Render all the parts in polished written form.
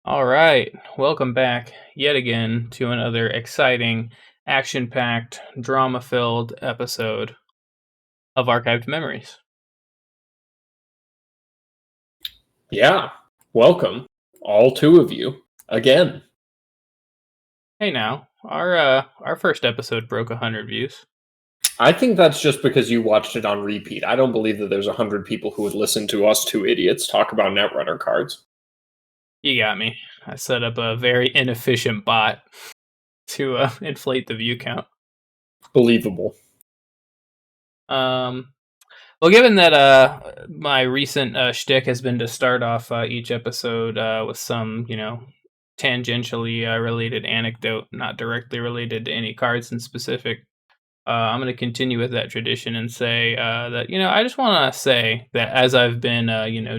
All right, welcome back yet again to another exciting, action packed, drama filled episode of Archived Memories. Yeah, welcome, all two of you, again. Hey now, our first episode broke 100 views. I think that's just because you watched it on repeat. I don't believe that there's 100 people who would listen to us two idiots talk about Netrunner cards. You got me. I set up a very inefficient bot to inflate the view count. Believable. Well, given that my recent shtick has been to start off each episode with some, tangentially related anecdote, not directly related to any cards in specific, I'm going to continue with that tradition and say that, I just want to say that as I've been,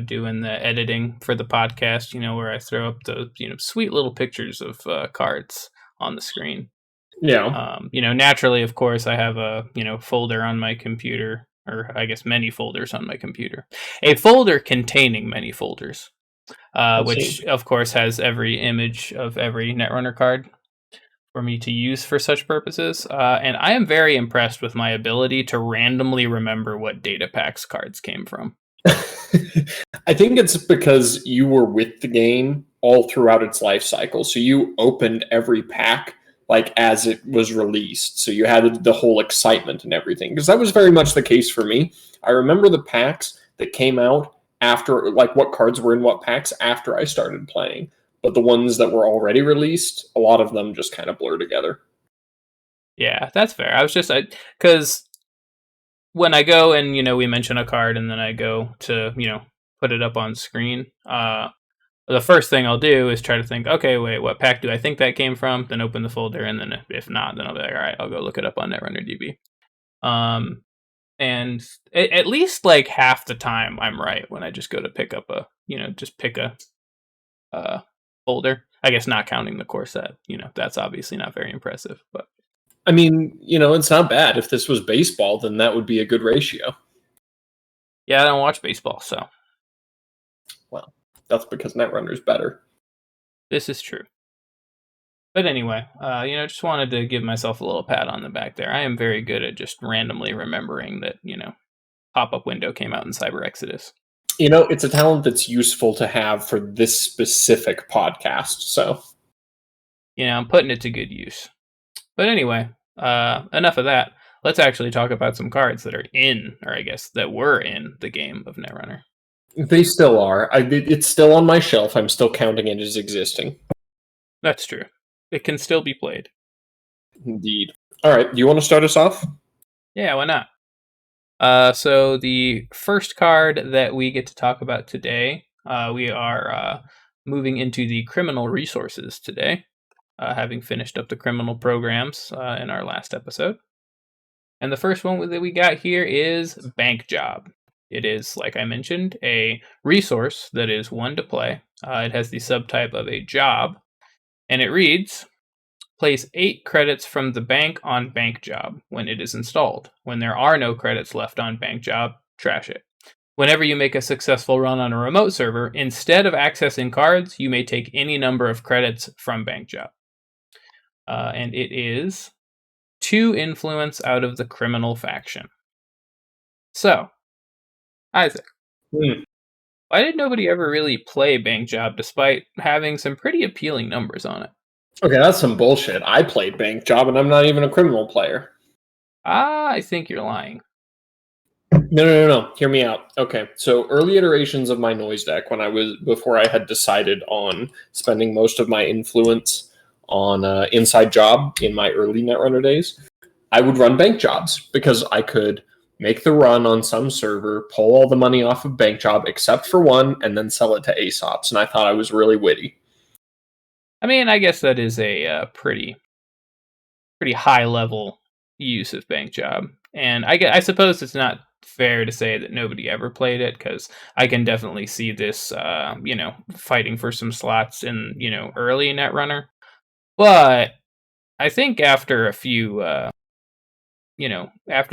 doing the editing for the podcast, where I throw up those, sweet little pictures of cards on the screen. Yeah. Naturally, of course, I have a, folder on my computer, or I guess many folders on my computer. A folder containing many folders, which, of course, has every image of every Netrunner card for me to use for such purposes. And I am very impressed with my ability to randomly remember what data packs cards came from. I think it's because you were with the game all throughout its life cycle. So you opened every pack like as it was released. So you had the whole excitement and everything. Because that was very much the case for me. I remember the packs that came out after, like what cards were in what packs after I started playing. But the ones that were already released, a lot of them just kind of blur together. Yeah, that's fair. I was just, because when I go and, we mention a card and then I go to, put it up on screen, the first thing I'll do is try to think, okay, wait, what pack do I think that came from? Then open the folder, and then if not, then I'll be like, all right, I'll go look it up on Netrunner DB. And at least like half the time I'm right when I just go to pick up pick a folder. I guess not counting the core set, that's obviously not very impressive, but. I mean, it's not bad. If this was baseball, then that would be a good ratio. Yeah, I don't watch baseball, so. Well, that's because Netrunner's better. This is true. But anyway, just wanted to give myself a little pat on the back there. I am very good at just randomly remembering that, pop-up window came out in Cyber Exodus. It's a talent that's useful to have for this specific podcast, so. I'm putting it to good use. But anyway, enough of that. Let's actually talk about some cards that are that were in the game of Netrunner. They still are. It's still on my shelf. I'm still counting it as existing. That's true. It can still be played. Indeed. All right. Do you want to start us off? Yeah, why not? So the first card that we get to talk about today, we are moving into the criminal resources today, having finished up the criminal programs in our last episode. And the first one that we got here is Bank Job. It is, like I mentioned, a resource that is one to play. It has the subtype of a job, and it reads, place 8 credits from the bank on Bank Job when it is installed. When there are no credits left on Bank Job, trash it. Whenever you make a successful run on a remote server, instead of accessing cards, you may take any number of credits from Bank Job. And it is 2 influence out of the criminal faction. So, Isaac, why did nobody ever really play Bank Job despite having some pretty appealing numbers on it? Okay, that's some bullshit. I played Bank Job and I'm not even a criminal player. I think you're lying. No. Hear me out. Okay, so early iterations of my noise deck, before I had decided on spending most of my influence on Inside Job in my early Netrunner days, I would run Bank Jobs because I could make the run on some server, pull all the money off of Bank Job except for one, and then sell it to Aesops. And I thought I was really witty. I mean, I guess that is a pretty high level use of Bank Job, and I suppose it's not fair to say that nobody ever played it, because I can definitely see this, fighting for some slots in early Netrunner. But I think after a few, after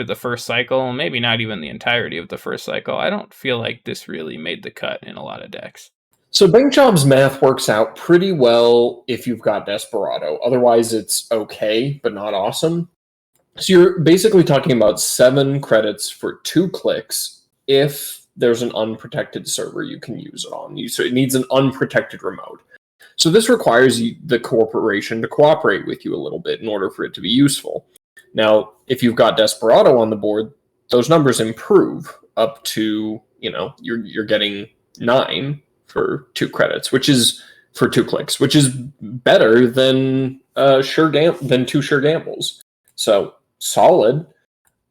the first cycle, maybe not even the entirety of the first cycle, I don't feel like this really made the cut in a lot of decks. So Bank Job's math works out pretty well if you've got Desperado. Otherwise, it's okay, but not awesome. So you're basically talking about 7 credits for 2 clicks if there's an unprotected server you can use it on. So it needs an unprotected remote. So this requires the corporation to cooperate with you a little bit in order for it to be useful. Now, if you've got Desperado on the board, those numbers improve up to, you're getting 9 for 2 credits, which is for 2 clicks, which is better than 2 sure gambles. So solid.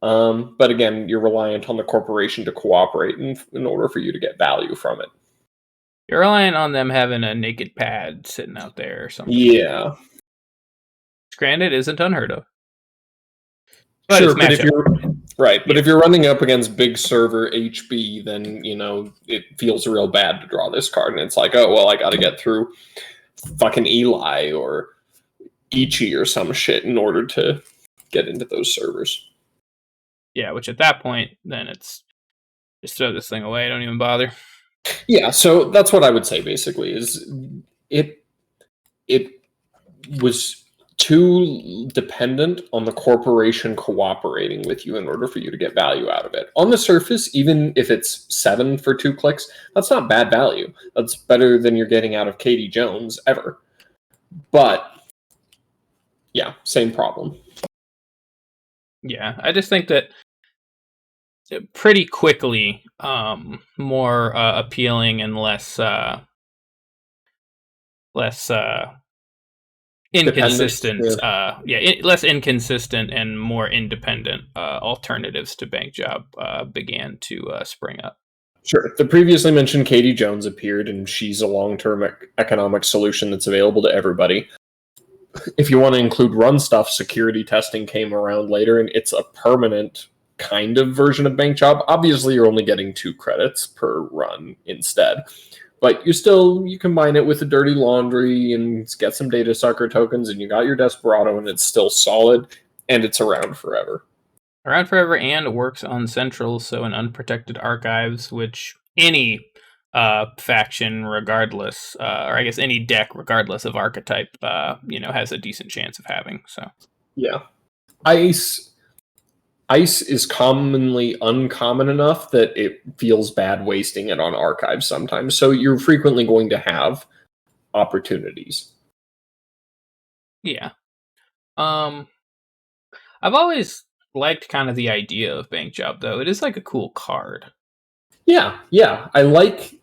But again, you're reliant on the corporation to cooperate in order for you to get value from it. You're relying on them having a naked pad sitting out there or something. Yeah. Which, granted, isn't unheard of. But sure, but if you're running up against big server HB, then it feels real bad to draw this card, and it's like, oh well, I got to get through fucking Eli or Ichi or some shit in order to get into those servers. Yeah, which at that point, then it's just throw this thing away. Don't even bother. Yeah, so that's what I would say. Basically, is it was too dependent on the corporation cooperating with you in order for you to get value out of it. On the surface, even if it's 7 for 2 clicks, that's not bad value. That's better than you're getting out of Katie Jones ever. But yeah, same problem. Yeah, I just think that pretty quickly more appealing and less inconsistent less inconsistent and more independent alternatives to Bank Job began to spring up. Sure. The previously mentioned Katie Jones appeared, and she's a long-term economic solution that's available to everybody. If you want to include run stuff, security testing came around later, and it's a permanent kind of version of Bank Job. Obviously, you're only getting 2 credits per run instead. But you combine it with the Dirty Laundry and get some Data Sucker tokens, and you got your Desperado, and it's still solid, and it's around forever. Around forever, and works on Central, so in unprotected archives, which any faction, regardless, or I guess any deck, regardless of archetype, has a decent chance of having. So yeah, Ice is commonly uncommon enough that it feels bad wasting it on archives sometimes. So you're frequently going to have opportunities. Yeah. I've always liked kind of the idea of Bank Job, though. It is like a cool card. Yeah. I like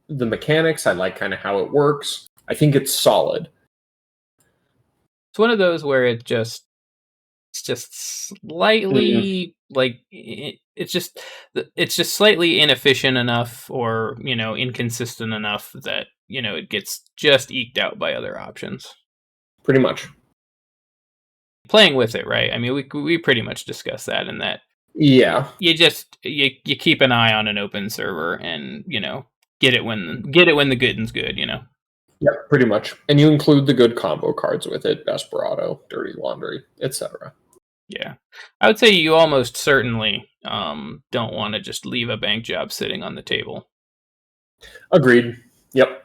the mechanics. I like kind of how it works. I think it's solid. It's one of those where it's just slightly it's just slightly inefficient enough, or inconsistent enough that it gets just eked out by other options. Pretty much. Playing with it, right? I mean, we pretty much discussed that in that. Yeah. You just you keep an eye on an open server, and get it when the good and's good. Yeah, pretty much. And you include the good combo cards with it: Desperado, Dirty Laundry, etc. Yeah, I would say you almost certainly don't want to just leave a Bank Job sitting on the table. Agreed. Yep.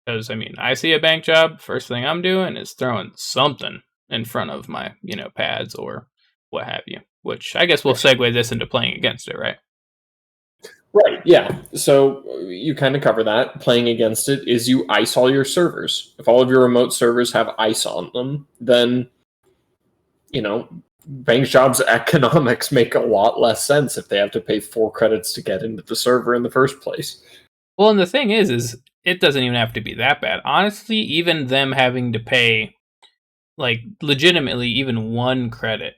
Because I see a Bank Job, first thing I'm doing is throwing something in front of my pads or what have you. Which I guess we'll segue this into playing against it, right? Right, yeah. So you kind of cover that. Playing against it is you ice all your servers. If all of your remote servers have ice on them, then Bank Job's economics make a lot less sense if they have to pay 4 credits to get into the server in the first place. Well, and the thing is it doesn't even have to be that bad. Honestly, even them having to pay, legitimately, even 1 credit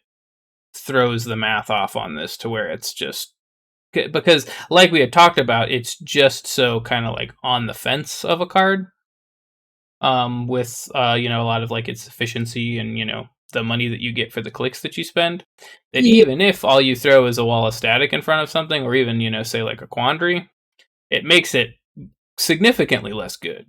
throws the math off on this to where it's just... Because, like we had talked about, it's just so kind of on the fence of a card. With, a lot of its efficiency and, the money that you get for the clicks that you spend, that even if all you throw is a wall of static in front of something, or even, say a Quandary, it makes it significantly less good.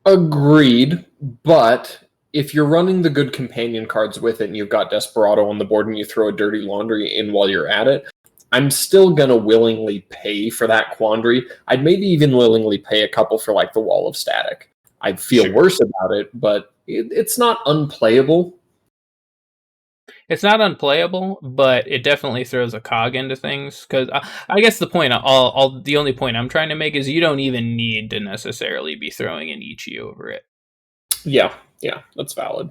Agreed, but if you're running the good companion cards with it and you've got Desperado on the board and you throw a Dirty Laundry in while you're at it, I'm still gonna willingly pay for that Quandary. I'd maybe even willingly pay a couple for like the Wall of Static. I'd feel Sure. worse about it, but it's not unplayable. It's not unplayable, but it definitely throws a cog into things. Because I guess the only point I'm trying to make is you don't even need to necessarily be throwing an Ichi over it. Yeah, that's valid.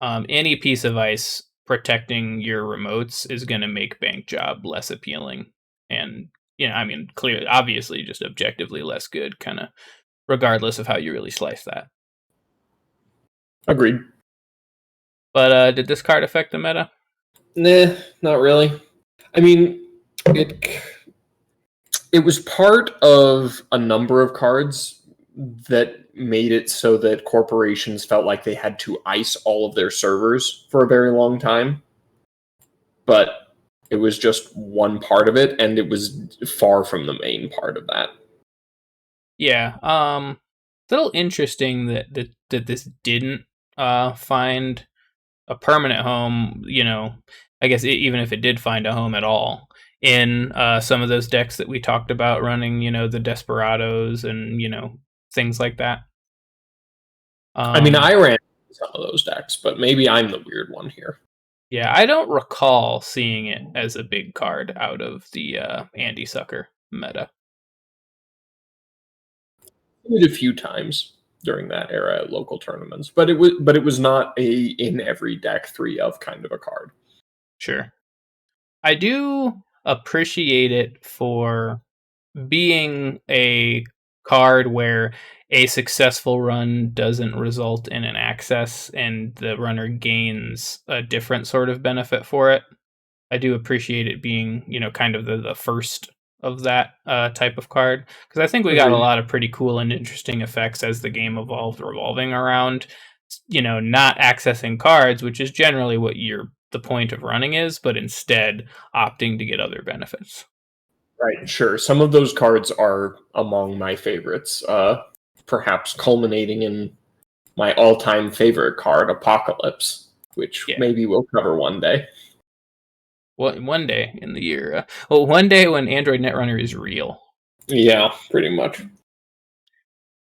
Any piece of ice protecting your remotes is going to make Bank Job less appealing, and I mean, clearly, obviously, just objectively less good, kind of regardless of how you really slice that. Agreed. But did this card affect the meta? Nah, not really. I mean, it was part of a number of cards that made it so that corporations felt like they had to ice all of their servers for a very long time. But it was just one part of it, and it was far from the main part of that. Yeah. It's a little interesting that this didn't find a permanent home. I guess even if it did find a home at all in some of those decks that we talked about running, the Desperados and things like that. I mean, I ran some of those decks, but maybe I'm the weird one here. Yeah, I don't recall seeing it as a big card out of the Andy Sucker meta. I did a few times during that era at local tournaments, but it was not a in every deck 3 of kind of a card. Sure. I do appreciate it for being a card where a successful run doesn't result in an access and the runner gains a different sort of benefit for it. I do appreciate it being, kind of the first of that type of card, because I think we got a lot of pretty cool and interesting effects as the game evolved, revolving around, not accessing cards, which is generally what the point of running is, but instead opting to get other benefits. Right, sure. Some of those cards are among my favorites, perhaps culminating in my all-time favorite card, Apocalypse, which maybe we'll cover one day. Well, one day in the year. One day when Android Netrunner is real. Yeah, pretty much.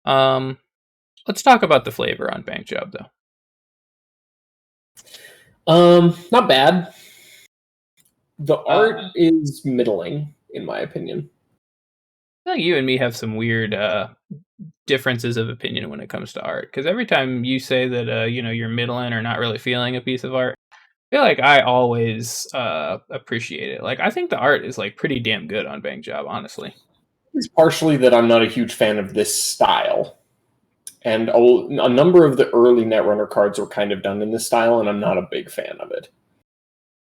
Let's talk about the flavor on Bank Job, though. Not bad. The art is middling, in my opinion. I think you and me have some weird differences of opinion when it comes to art. Because every time you say that you're middling or not really feeling a piece of art, I feel like I always appreciate it. Like I think the art is like pretty damn good on Bank Job, honestly. It's partially that I'm not a huge fan of this style. And a number of the early Netrunner cards were kind of done in this style, and I'm not a big fan of it.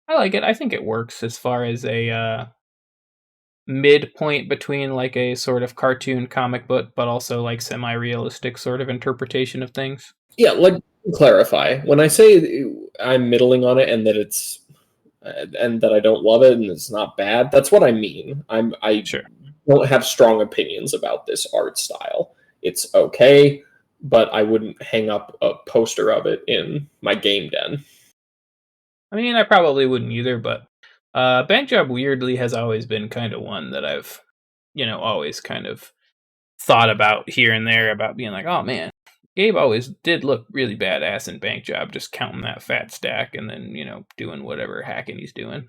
I like it. I think it works as far as a midpoint between like a sort of cartoon comic book, but also like semi-realistic sort of interpretation of things. Yeah, like clarify. When I say I'm middling on it and that it's and that I don't love it and it's not bad, that's what I mean. I Sure. don't have strong opinions about this art style. It's okay, but I wouldn't hang up a poster of it in my game den. I mean, I probably wouldn't either, but Bank Job weirdly has always been kind of one that I've, always kind of thought about here and there about being like, oh man, Gabe always did look really badass in Bank Job, just counting that fat stack and then, doing whatever hacking he's doing.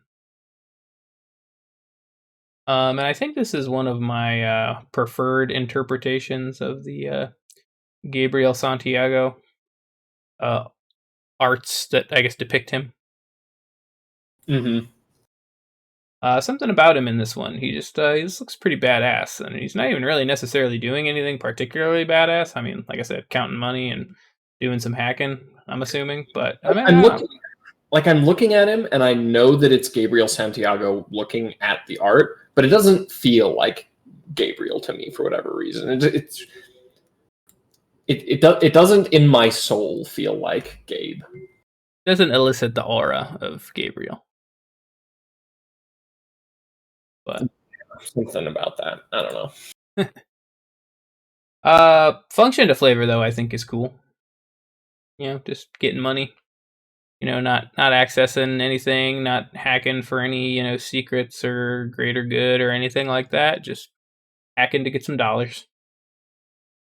And I think this is one of my preferred interpretations of the Gabriel Santiago arts that I guess depict him. Mm-hmm. Something about him in this one, he just looks pretty badass, and he's not even really necessarily doing anything particularly badass. I mean, like I said, counting money and doing some hacking, I'm assuming. But I mean, I'm looking at him, and I know that it's Gabriel Santiago looking at the art, but it doesn't feel like Gabriel to me for whatever reason. It doesn't in my soul feel like Gabe. Doesn't elicit the aura of Gabriel. But something about that, I don't know. Function to flavor though, I think is cool. Just getting money. not accessing anything, not hacking for any, secrets or greater good or anything like that. Just hacking to get some dollars.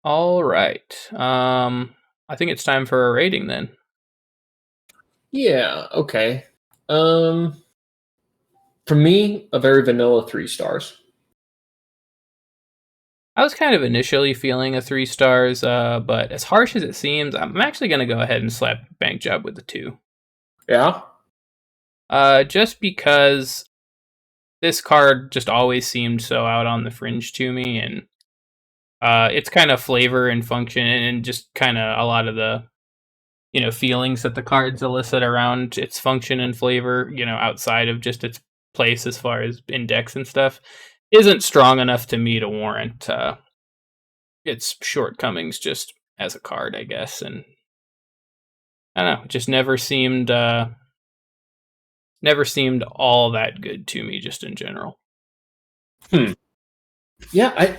All right. I think it's time for a rating then. Yeah, okay. Um, for me, a very vanilla 3 stars. I was kind of initially feeling a 3 stars, but as harsh as it seems, I'm actually going to go ahead and slap Bank Job with a 2. Yeah? Just because this card just always seemed so out on the fringe to me, and its kind of flavor and function, and just kind of a lot of the feelings that the cards elicit around its function and flavor, outside of just its place as far as index and stuff, isn't strong enough to me to warrant its shortcomings just as a card, I guess. And I don't know, it just never seemed all that good to me, just in general. Yeah,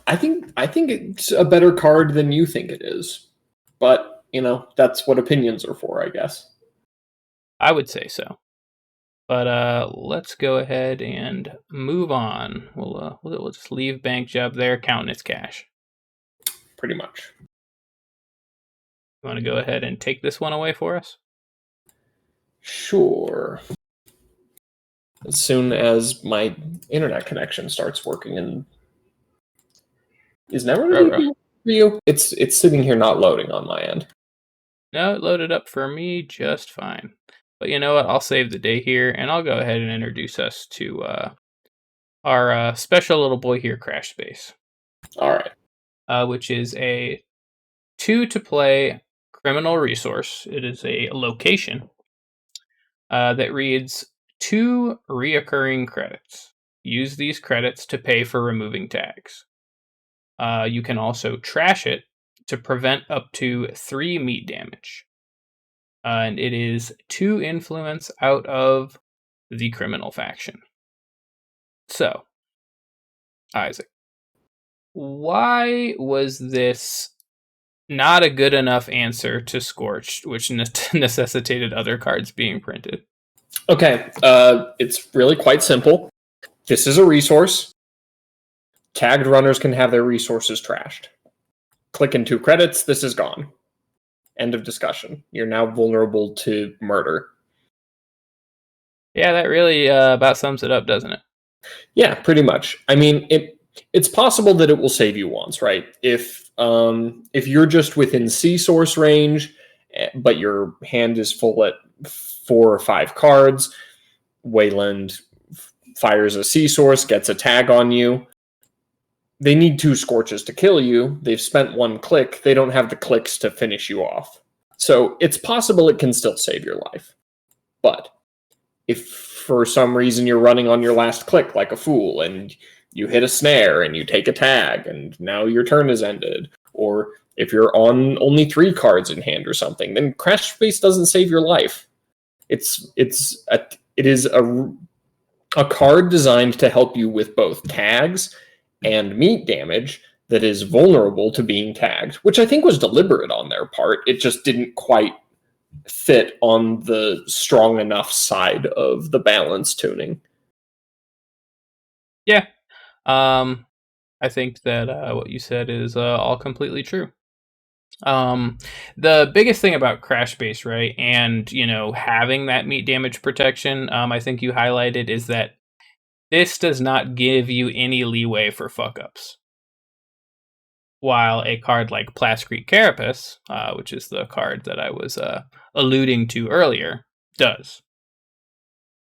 I think it's a better card than you think it is. But, that's what opinions are for, I guess. I would say so. But let's go ahead and move on. We'll just leave Bank Job there, counting its cash. Pretty much. You want to go ahead and take this one away for us? Sure. As soon as my internet connection starts working, and is never Ruh-roh. for you. It's sitting here not loading on my end. No, it loaded up for me just fine. But you know what? I'll save the day here, and I'll go ahead and introduce us to our special little boy here, Crash Space, All right. which is a 2 to play criminal resource. It is a location that reads 2 reoccurring credits. Use these credits to pay for removing tags. You can also trash it to prevent up to 3 meat damage. And it is 2 influence out of the criminal faction. So, Isaac, why was this not a good enough answer to Scorched, which necessitated other cards being printed? Okay. It's really quite simple. This is a resource. Tagged runners can have their resources trashed. Click in 2 credits. This is gone. End of discussion. You're now vulnerable to murder. Yeah, that really about sums it up, doesn't it? Yeah, pretty much. I mean, it's possible that it will save you once, right? If you're just within C source range, but your hand is full at 4 or 5 cards, Wayland fires a C source, gets a tag on you. They need 2 scorches to kill you. They've spent 1 click. They don't have the clicks to finish you off. So it's possible it can still save your life. But if for some reason you're running on your last click like a fool and you hit a snare and you take a tag and now your turn is ended, or if you're on only 3 cards in hand or something, then Crash Space doesn't save your life. It is a card designed to help you with both tags and meat damage that is vulnerable to being tagged, which I think was deliberate on their part. It just didn't quite fit on the strong enough side of the balance tuning. Yeah. I think that what you said is all completely true. The biggest thing about Crash Base, right, and having that meat damage protection, I think you highlighted, is that this does not give you any leeway for fuck ups. While a card like Plascrete Carapace, which is the card that I was alluding to earlier, does.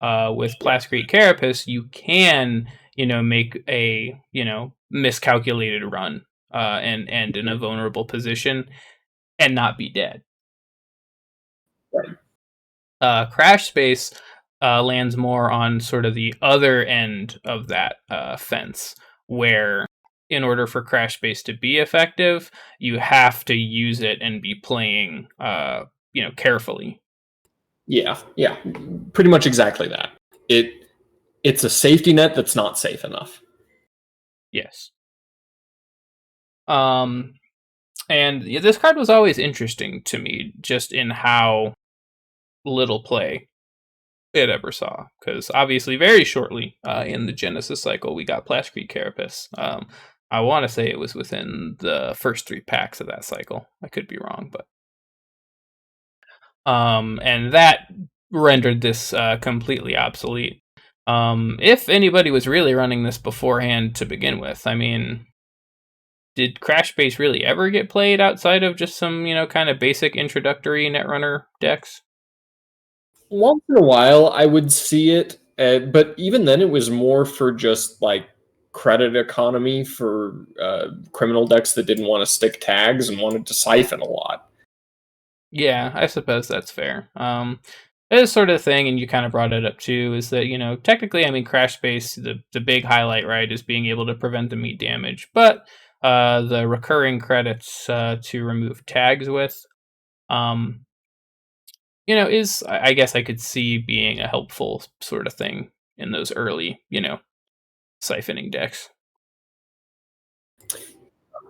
With Plascrete Carapace, you can, make a, miscalculated run and end in a vulnerable position and not be dead. Crash Space lands more on sort of the other end of that fence, where in order for Crash Space to be effective, you have to use it and be playing, carefully. Yeah, pretty much exactly that. It's a safety net that's not safe enough. Yes. And this card was always interesting to me, just in how little play it ever saw. Because obviously, very shortly in the Genesis cycle, we got Plascrete Carapace. I want to say it was within the first 3 packs of that cycle. I could be wrong, but and that rendered this completely obsolete. If anybody was really running this beforehand to begin with, I mean, did Crash Base really ever get played outside of just some, kind of basic introductory Netrunner decks? Once in a while, I would see it, but even then, it was more for just like credit economy for criminal decks that didn't want to stick tags and wanted to siphon a lot. Yeah, I suppose that's fair. It is sort of the thing, and you kind of brought it up too, is that, technically, I mean, Crash Base, the big highlight, right, is being able to prevent the meat damage, but the recurring credits to remove tags with, is, I guess I could see being a helpful sort of thing in those early, siphoning decks.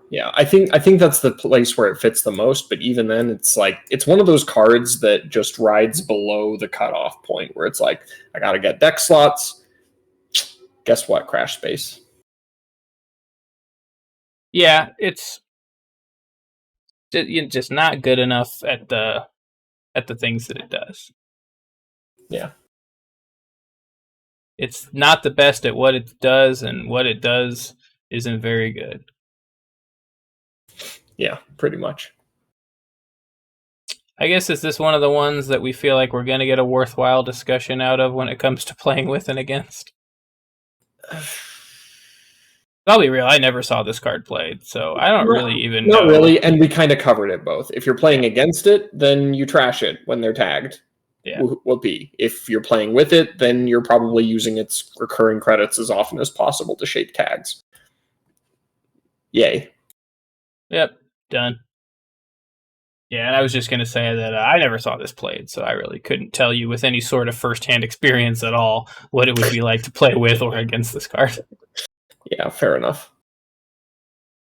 Yeah, I think that's the place where it fits the most. But even then, it's like it's one of those cards that just rides below the cutoff point, where it's like I gotta get deck slots. Guess what? Crash Space. Yeah, it's just not good enough at the things that it does. Yeah, it's not the best at what it does, and what it does isn't very good. Yeah, pretty much. I guess is this one of the ones that we feel like we're going to get a worthwhile discussion out of when it comes to playing with and against? I'll be real, I never saw this card played, so I don't really even know. Not really, and we kind of covered it both. If you're playing against it, then you trash it when they're tagged. Yeah. Whoopee. If you're playing with it, then you're probably using its recurring credits as often as possible to shape tags. Yay. Yep, done. Yeah, and I was just going to say that I never saw this played, so I really couldn't tell you with any sort of first-hand experience at all what it would be like to play with or against this card. Yeah, fair enough.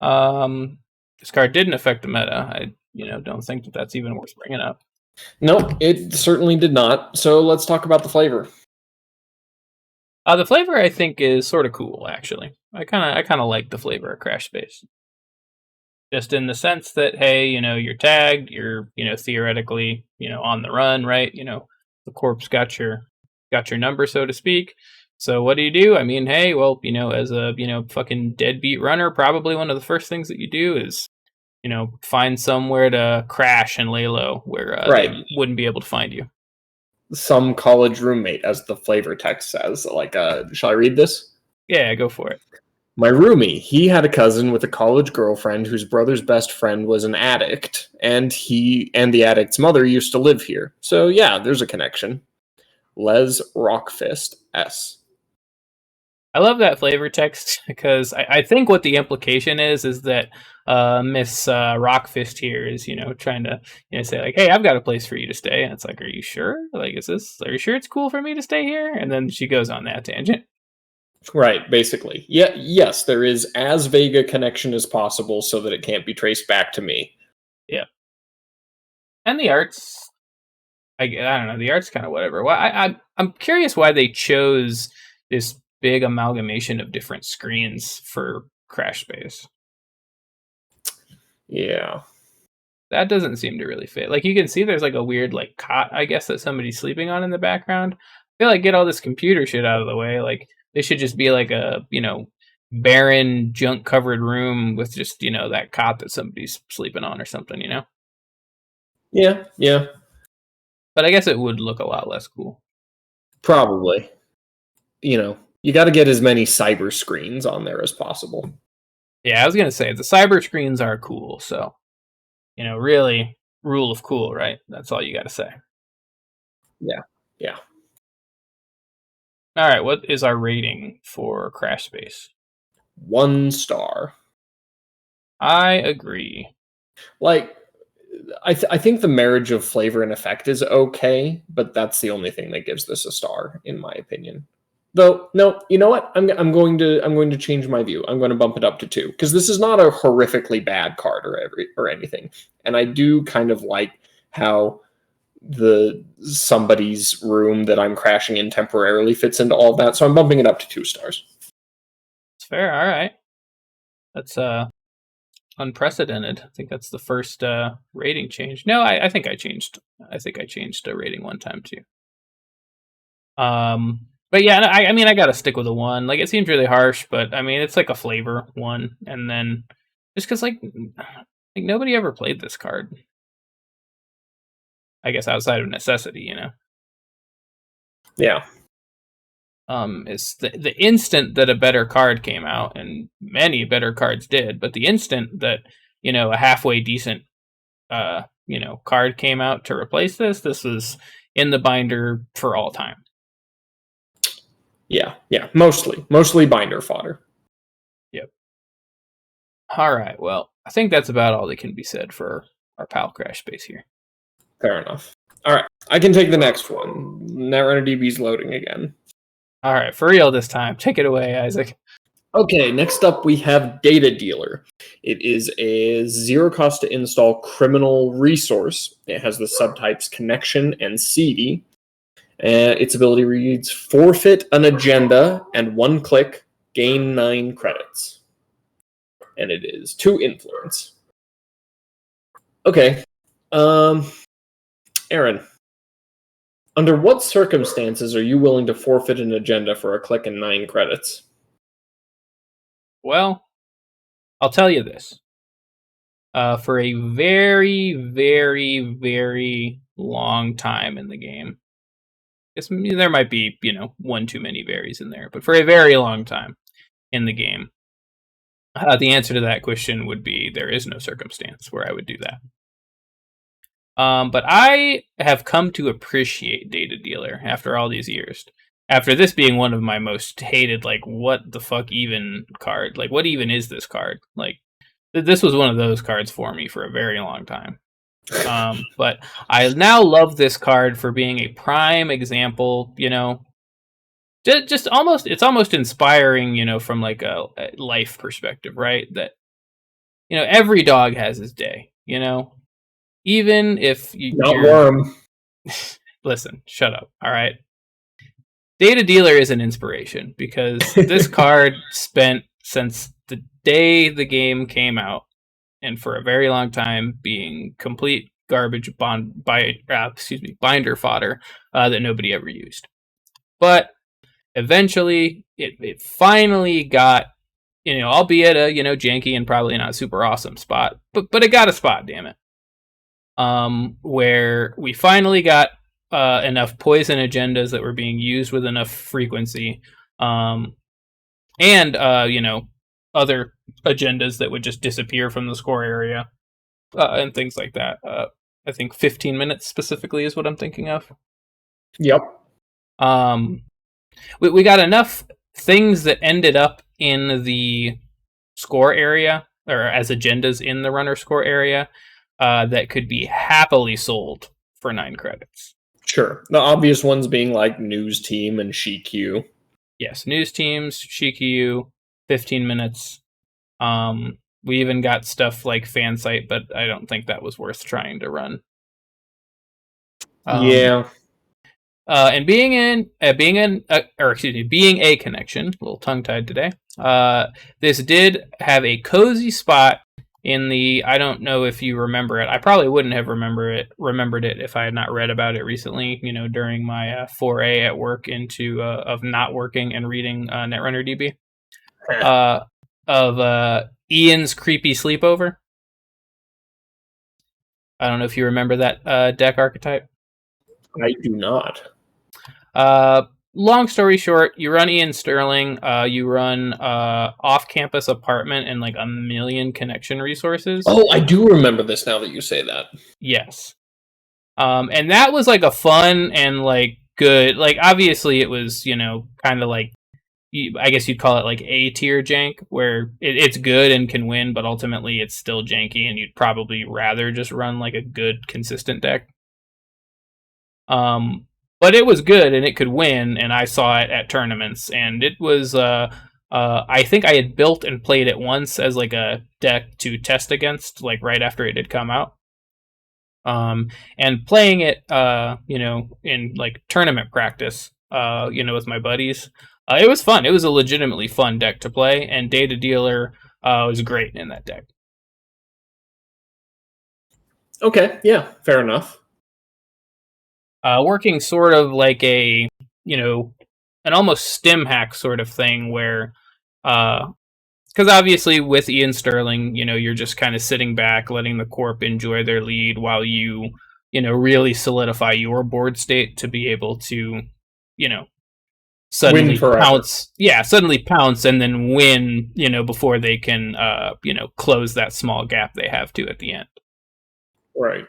This card didn't affect the meta. I, don't think that that's even worth bringing up. Nope, it certainly did not. So let's talk about the flavor. The flavor, I think, is sort of cool. Actually, I kind of like the flavor of Crash Space. Just in the sense that, hey, you're tagged, you're, theoretically, on the run, right? The corpse got your number, so to speak. So what do? I mean, hey, well, as a, fucking deadbeat runner, probably one of the first things that you do is, find somewhere to crash and lay low where they wouldn't be able to find you. Some college roommate, as the flavor text says. Like, shall I read this? Yeah, go for it. My roomie, he had a cousin with a college girlfriend whose brother's best friend was an addict, and he and the addict's mother used to live here. So yeah, there's a connection. Les Rockfist S. I love that flavor text because I think what the implication is that Miss Rockfist here is, trying to say like, hey, I've got a place for you to stay. And it's like, are you sure? Like, are you sure it's cool for me to stay here? And then she goes on that tangent. Right, basically. Yeah, yes, there is as vague a connection as possible so that it can't be traced back to me. Yeah. And the art's, I don't know, the art's kind of whatever. Well, I'm curious why they chose this big amalgamation of different screens for Crash Space. Yeah. That doesn't seem to really fit. Like, you can see there's like a weird like cot, I guess, that somebody's sleeping on in the background. I feel like get all this computer shit out of the way. Like, this should just be like a, barren, junk-covered room with just, that cot that somebody's sleeping on or something, Yeah, yeah. But I guess it would look a lot less cool. Probably. You got to get as many cyber screens on there as possible. Yeah, I was going to say, the cyber screens are cool, so, really, rule of cool, right? That's all you got to say. Yeah, yeah. All right, what is our rating for Crash Space? 1 star. I agree. Like, I think the marriage of flavor and effect is okay, but that's the only thing that gives this a star, in my opinion. Though, no, you know what? I'm going to change my view. I'm going to bump it up to 2 because this is not a horrifically bad card or anything, and I do kind of like how the somebody's room that I'm crashing in temporarily fits into all of that. So I'm bumping it up to 2 stars. It's fair. All right. That's unprecedented. I think that's the first rating change. No, I think I changed. I think I changed a rating one time too. But yeah, I mean, I gotta stick with a 1. Like, it seems really harsh, but I mean, it's like a flavor 1, and then just because like nobody ever played this card. I guess outside of necessity, you know. Yeah. It's the instant that a better card came out, and many better cards did, but the instant that, you know, a halfway decent you know, card came out to replace this was in the binder for all time. Yeah, mostly binder fodder. Yep. All right, well, I think that's about all that can be said for our pal Crash Space here. Fair enough. All right, I can take the next one. Netrunner DB's loading again. All right, for real this time. Take it away, Isaac. Okay, next up we have Data Dealer. It is a 0 cost to install criminal resource. It has the subtypes Connection and Seedy. Its ability reads, forfeit an agenda and 1 click, gain 9 credits. And it is 2 influence. Okay. Aaron, under what circumstances are you willing to forfeit an agenda for a click and 9 credits? Well, I'll tell you this. For a very, very, very long time in the game, there might be, you know, 1 too many varies in there, but for a very long time in the game, the answer to that question would be there is no circumstance where I would do that. But I have come to appreciate Data Dealer after all these years. After this being one of my most hated, like, what the fuck even card? Like, what even is this card? Like, this was one of those cards for me for a very long time. But I now love this card for being a prime example, you know, just almost, it's almost inspiring, you know, from like a life perspective, right? That, you know, every dog has his day, you know, even if Not Worm. Listen, shut up. All right. Data Dealer is an inspiration because this card spent since the day the game came out and for a very long time being complete garbage binder fodder that nobody ever used. But eventually it finally got, you know, albeit a, you know, janky and probably not super awesome spot, but it got a spot, damn it. Where we finally got enough poison agendas that were being used with enough frequency, and you know, other agendas that would just disappear from the score area, and things like that. I think 15 minutes specifically is what I'm thinking of. Yep. We got enough things that ended up in the score area or as agendas in the runner score area that could be happily sold for 9 credits. Sure. The obvious ones being like News Team and Shikyu. Yes, News Teams, Shikyu, 15 minutes. We even got stuff like Fansite, but I don't think that was worth trying to run. Yeah. And being a connection, a little tongue-tied today. This did have a cozy spot in the, I don't know if you remember it. I probably wouldn't have remembered it if I had not read about it recently, you know, during my foray at work into of not working and reading Netrunner DB. Of Ian's Creepy Sleepover. I don't know if you remember that deck archetype. I do not. Long story short, you run Ian Sterling, you run off-campus apartment and like 1 million connection resources. Oh, I do remember this now that you say that. Yes. And that was like a fun and like good, like obviously it was, you know, kind of like, I guess you'd call it like A-tier jank, where it's good and can win, but ultimately it's still janky and you'd probably rather just run like a good, consistent deck. But it was good and it could win, and I saw it at tournaments, and it was, I think I had built and played it once as like a deck to test against, like right after it had come out. And playing it, in like tournament practice, with my buddies, it was fun. It was a legitimately fun deck to play, and Data Dealer was great in that deck. Okay, yeah, fair enough. Working sort of like an almost stim hack sort of thing where, because obviously with Ian Sterling, you're just kind of sitting back, letting the corp enjoy their lead while you really solidify your board state to be able to, suddenly pounce. Yeah, suddenly pounce and then win, before they can, close that small gap they have to at the end. Right.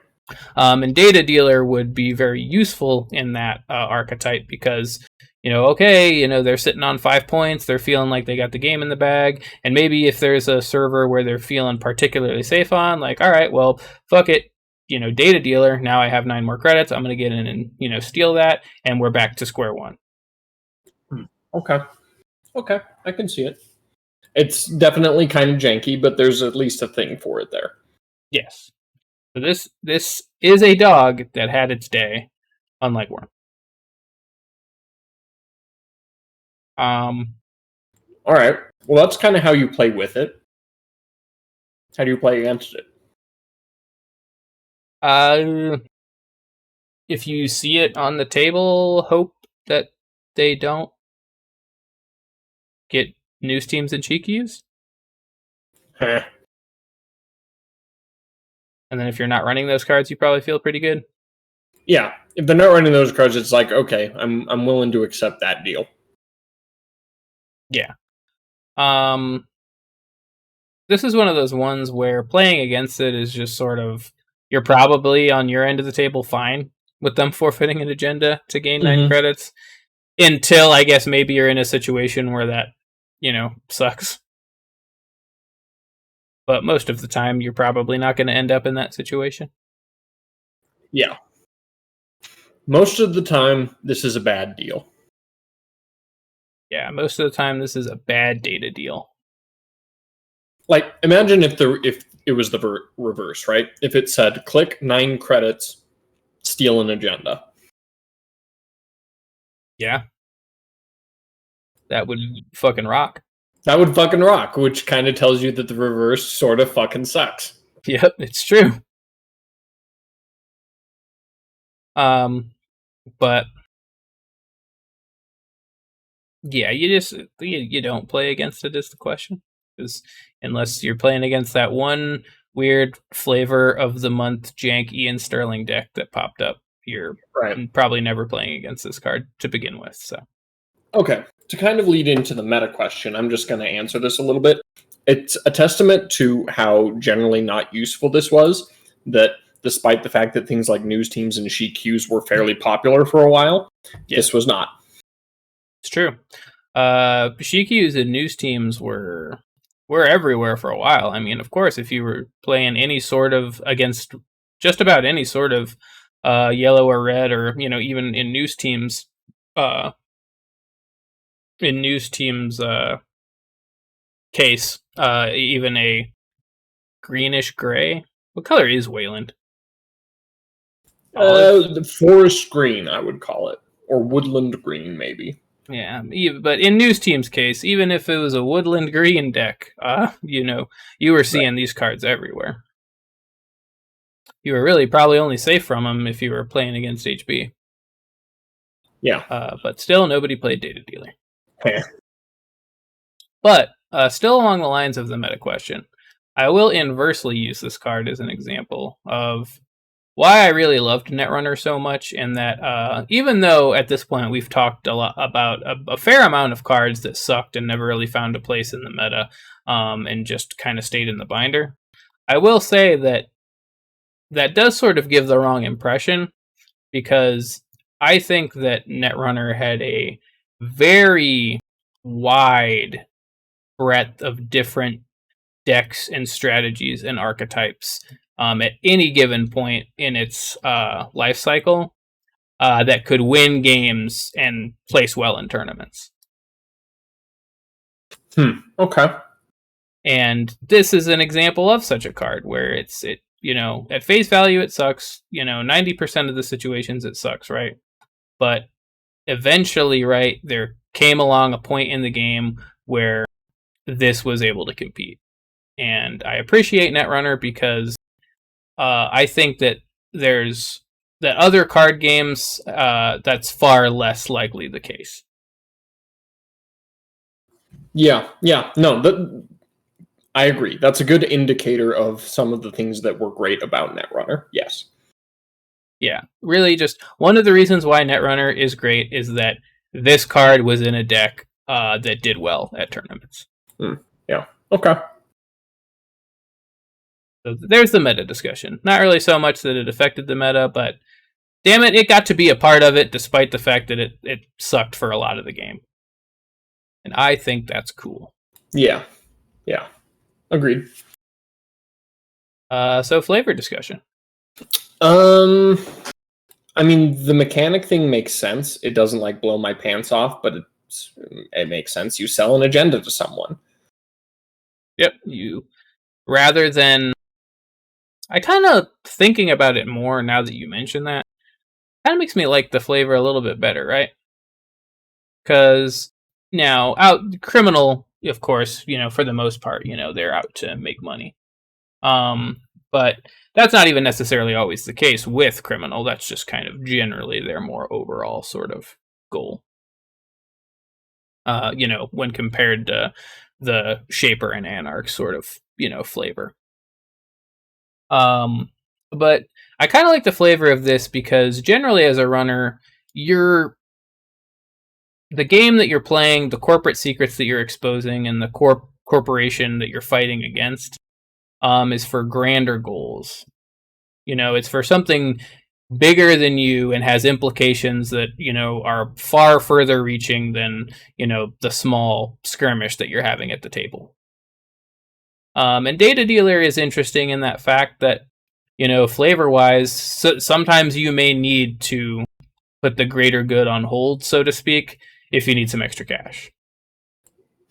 And Data Dealer would be very useful in that archetype because, they're sitting on 5 points, they're feeling like they got the game in the bag, and maybe if there's a server where they're feeling particularly safe on, like, all right, well, fuck it, Data Dealer, now I have 9 more credits, I'm going to get in and, steal that, and we're back to square one. Okay, I can see it. It's definitely kind of janky, but there's at least a thing for it there. Yes. So this is a dog that had its day, unlike Worm. All right. Well, that's kind of how you play with it. How do you play against it? If you see it on the table, hope that they don't get news teams and cheek use. Huh. And then if you're not running those cards, you probably feel pretty good. Yeah, if they're not running those cards, it's like, okay, I'm willing to accept that deal. Yeah. This is one of those ones where playing against it is just sort of, you're probably on your end of the table fine with them forfeiting an agenda to gain 9 credits, until I guess maybe you're in a situation where that, sucks. But most of the time, you're probably not going to end up in that situation. Yeah. Most of the time, this is a bad deal. Yeah, most of the time, this is a bad data deal. Like, imagine if it was the reverse, right? If it said, click 9 credits, steal an agenda. Yeah. That would fucking rock. That would fucking rock, which kind of tells you that the reverse sort of fucking sucks. Yep, it's true. But yeah, you don't play against it is the question, because unless you're playing against that one weird flavor of the month jank Ian Sterling deck that popped up, you're probably never playing against this card to begin with. So okay, to kind of lead into the meta question, I'm just going to answer this a little bit. It's a testament to how generally not useful this was, that despite the fact that things like news teams and she queues were fairly popular for a while, this was not. It's true. Shikis and news teams were everywhere for a while. I mean, of course, if you were playing any sort of against just about any sort of yellow or red, or even in news teams, case, even a greenish gray. What color is Wayland? The forest green, I would call it, or woodland green, maybe. Yeah, but in news team's case, even if it was a woodland green deck, you were seeing these cards everywhere. You were really probably only safe from them if you were playing against HB. Yeah. But still, nobody played Data Dealer. Okay. But still along the lines of the meta question, I will inversely use this card as an example of why I really loved Netrunner so much, and that even though at this point we've talked a lot about a fair amount of cards that sucked and never really found a place in the meta, and just kind of stayed in the binder, I will say that does sort of give the wrong impression, because I think that Netrunner had a very wide breadth of different decks and strategies and archetypes at any given point in its life cycle that could win games and place well in tournaments. Okay. And this is an example of such a card where it at face value, it sucks. 90% of the situations it sucks, right? But eventually, right, there came along a point in the game where this was able to compete. And I appreciate Netrunner because I think that there's that other card games that's far less likely the case. Yeah, no, I agree. That's a good indicator of some of the things that were great about Netrunner. Yes. Yeah, really, just one of the reasons why Netrunner is great is that this card was in a deck that did well at tournaments. Yeah. Okay. So there's the meta discussion. Not really so much that it affected the meta, but damn it, it got to be a part of it despite the fact that it sucked for a lot of the game. And I think that's cool. Yeah. Agreed. So flavor discussion. I mean, the mechanic thing makes sense. It doesn't like blow my pants off, but it makes sense. You sell an agenda to someone. Yep, rather than I kind of thinking about it more now that you mention that. Kind of makes me like the flavor a little bit better, right? Because now criminal, of course, for the most part, they're out to make money. But that's not even necessarily always the case with criminal. That's just kind of generally their more overall sort of goal. When compared to the Shaper and Anarch sort of, flavor. But I kind of like the flavor of this because generally as a runner, the game that you're playing, the corporate secrets that you're exposing, and the corporation that you're fighting against is for grander goals. It's for something bigger than you and has implications that, are far further reaching than, the small skirmish that you're having at the table. And Data Dealer is interesting in that fact that, flavor-wise, sometimes you may need to put the greater good on hold, so to speak, if you need some extra cash.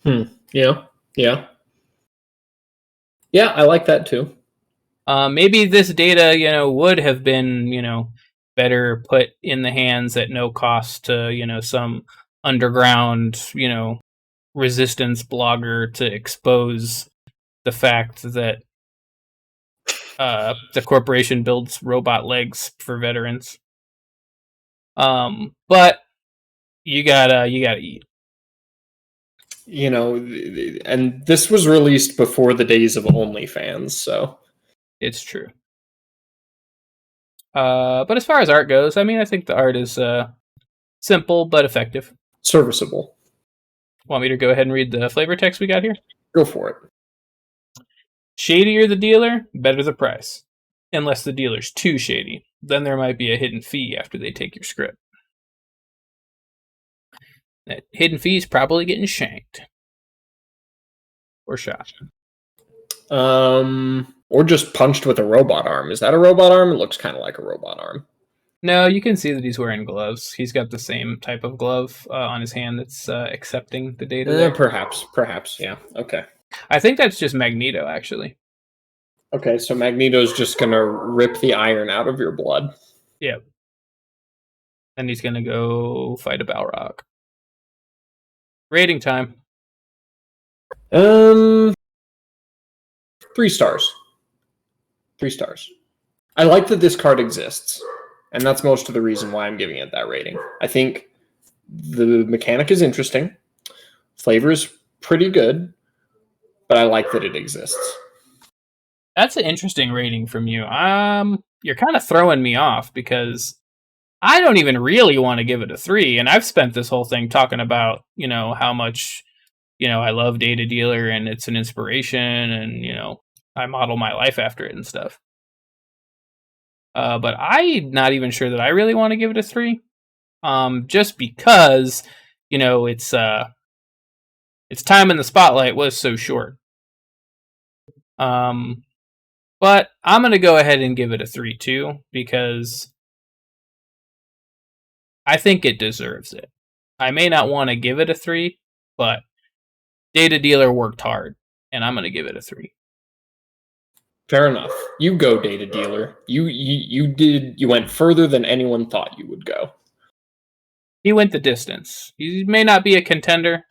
Yeah, I like that too. Maybe this data, would have been, better put in the hands at no cost to, some underground, resistance blogger to expose the fact that the corporation builds robot legs for veterans. But you gotta eat. And this was released before the days of OnlyFans, so it's true. But as far as art goes, I mean, I think the art is simple but effective. Serviceable. Want me to go ahead and read the flavor text we got here? Go for it. Shadier the dealer, better the price. Unless the dealer's too shady. Then there might be a hidden fee after they take your script. That hidden fee's probably getting shanked. Or shot. Or just punched with a robot arm. Is that a robot arm? It looks kind of like a robot arm. No, you can see that he's wearing gloves. He's got the same type of glove on his hand that's accepting the data. Perhaps, yeah. Okay. I think that's just Magneto, actually. Okay, so Magneto's just going to rip the iron out of your blood. Yep. And he's going to go fight a Balrog. Rating time. 3 stars. 3 stars. I like that this card exists, and that's most of the reason why I'm giving it that rating. I think the mechanic is interesting. Flavor is pretty good, but I like that it exists. That's an interesting rating from you. You're kind of throwing me off because I don't even really want to give it a 3, and I've spent this whole thing talking about, how much, I love Data Dealer and it's an inspiration and, I model my life after it and stuff. But I'm not even sure that I really want to give it a 3. Just because, its time in the spotlight was so short. But I'm going to go ahead and give it a 3 too, because I think it deserves it. I may not want to give it a 3, but Data Dealer worked hard, and I'm going to give it a 3. Fair enough. You go, data dealer. You went further than anyone thought you would go. He went the distance. He may not be a contender,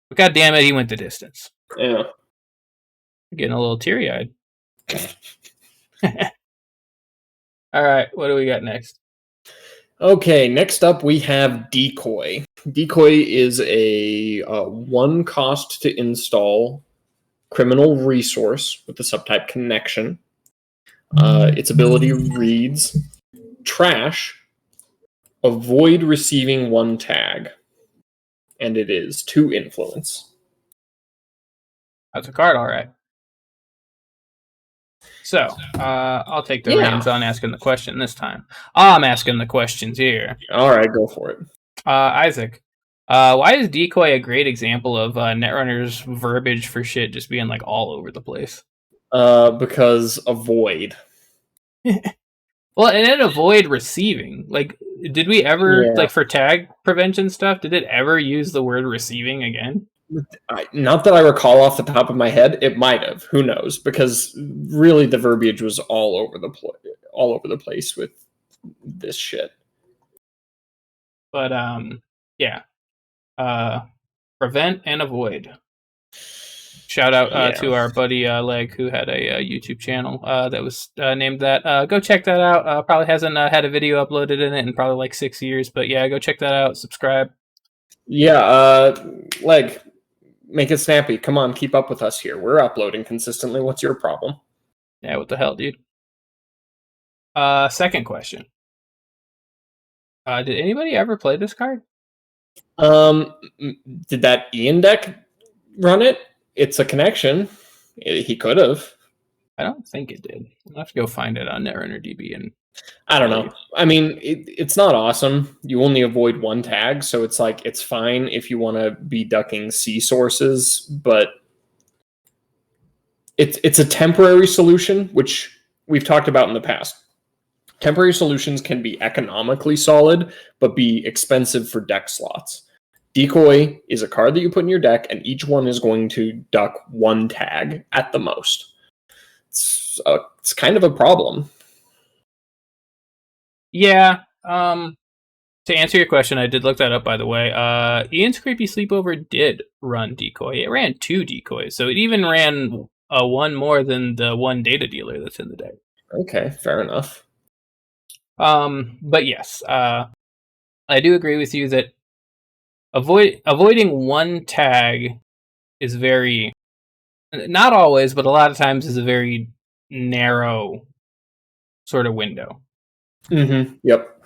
but god damn it, he went the distance. Yeah. Getting a little teary-eyed. All right, what do we got next? Okay, next up we have Decoy. Decoy is a one cost to install criminal resource with the subtype connection. Its ability reads trash, avoid receiving one tag, and it is 2 influence. That's a card, all right. So, I'll take the reins on asking the question this time. I'm asking the questions here. All right, go for it. Isaac, why is Decoy a great example of Netrunner's verbiage for shit just being like all over the place? Because avoid. Well, and then avoid receiving. Like, did we ever, like for tag prevention stuff, did it ever use the word receiving again? Not that I recall off the top of my head. It might have. Who knows? Because really, the verbiage was all over the place with this shit. But yeah, prevent and avoid. Shout out to our buddy Leg, who had a YouTube channel that was named that. Go check that out. Probably hasn't had a video uploaded in it in probably like 6 years, but yeah, go check that out. Subscribe. Yeah, Leg, make it snappy. Come on, keep up with us here. We're uploading consistently. What's your problem? Yeah, what the hell, dude? Second question. Did anybody ever play this card? Did that Ian deck run it? It's a connection. He could have. I don't think it did. I'll have to go find it on NetRunnerDB. And I don't know. I mean, it's not awesome. You only avoid one tag, so it's like it's fine if you want to be ducking C sources, but it's a temporary solution, which we've talked about in the past. Temporary solutions can be economically solid, but be expensive for deck slots. Decoy is a card that you put in your deck, and each one is going to duck one tag at the most. It's kind of a problem. Yeah. To answer your question, I did look that up, by the way. Ian's Creepy Sleepover did run Decoy. It ran 2 decoys, so it even ran one more than the one data dealer that's in the deck. Okay, fair enough. But yes, I do agree with you that avoiding one tag is very, not always, but a lot of times is a very narrow sort of window. Yep.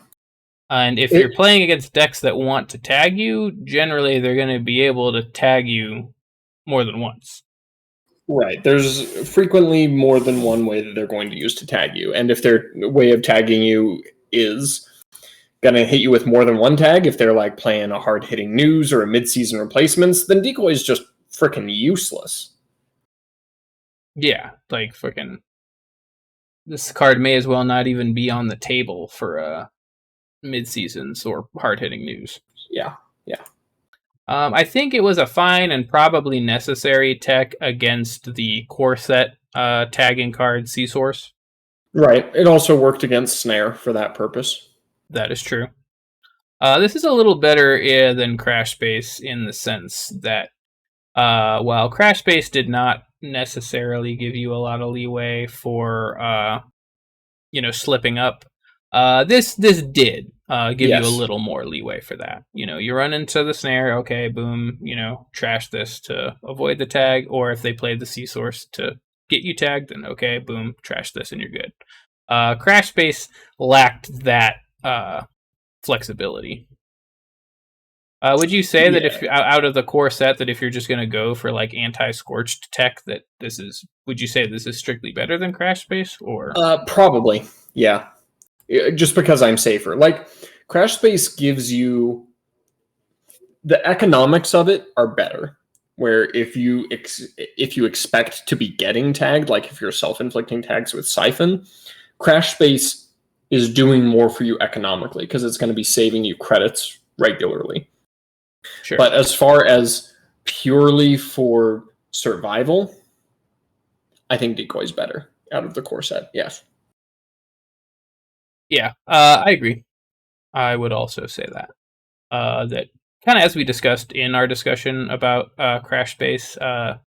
And if you're playing against decks that want to tag you, generally they're going to be able to tag you more than once. Right. There's frequently more than one way that they're going to use to tag you. And if their way of tagging you is going to hit you with more than one tag, if they're like playing a hard-hitting news or a mid-season replacements, then Decoy is just freaking useless. Yeah, like freaking... This card may as well not even be on the table for mid-seasons or hard-hitting news. Yeah. I think it was a fine and probably necessary tech against the core set tagging card C-Source. Right. It also worked against Snare for that purpose. That is true. This is a little better than Crash Space in the sense that while Crash Space did not necessarily give you a lot of leeway for slipping up, this did give you a little more leeway for that. You run into the snare, okay, boom, trash this to avoid the tag, or if they played the C-Source to get you tagged, then okay, boom, trash this and you're good. Crash Space lacked that flexibility. Would you say that if out of the core set, that if you're just going to go for like anti-scorched tech, that would you say this is strictly better than Crash Space? Or probably, yeah. Just because I'm safer. Like Crash Space gives you the economics of it are better. Where if you expect to be getting tagged, like if you're self-inflicting tags with Siphon, Crash Space is doing more for you economically because it's going to be saving you credits regularly. Sure. But as far as purely for survival, I think Decoy's better. out of the core set. Yes. Yeah, I agree. I would also say that. That kind of as we discussed in our discussion about Crash Space, the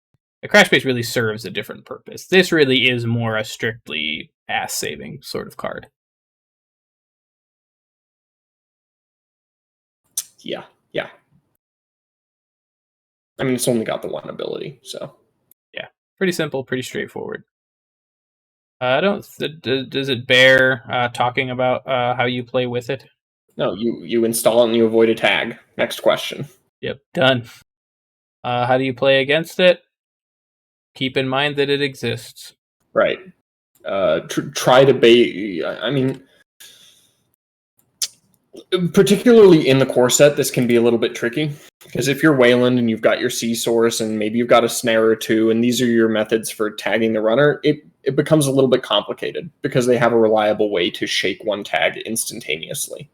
Crash Space really serves a different purpose. This really is more a strictly ass saving sort of card. Yeah. Yeah. I mean, it's only got the one ability, so Yeah, pretty simple, pretty straightforward. I don't. Does it bear talking about how you play with it? no, you install it and you avoid a tag. Next question. Yep, done. How do you play against it? Keep in mind that it exists. Right. Try to bait. I mean, particularly in the core set, this can be a little bit tricky because if you're Wayland and you've got your C source and maybe you've got a snare or two, and these are your methods for tagging the runner, it becomes a little bit complicated because they have a reliable way to shake one tag instantaneously.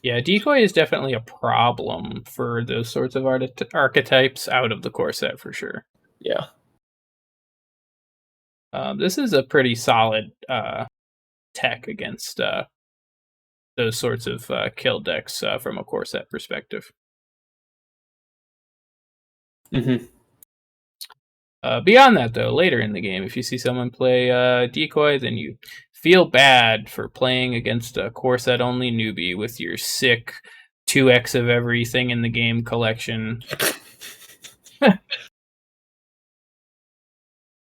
Yeah, decoy is definitely a problem for those sorts of archetypes out of the core set for sure. Yeah. This is a pretty solid tech against those sorts of kill decks from a core set perspective. Mm-hmm. Beyond that, though, later in the game, if you see someone play decoy, then you feel bad for playing against a core set only newbie with your sick 2x of everything in the game collection.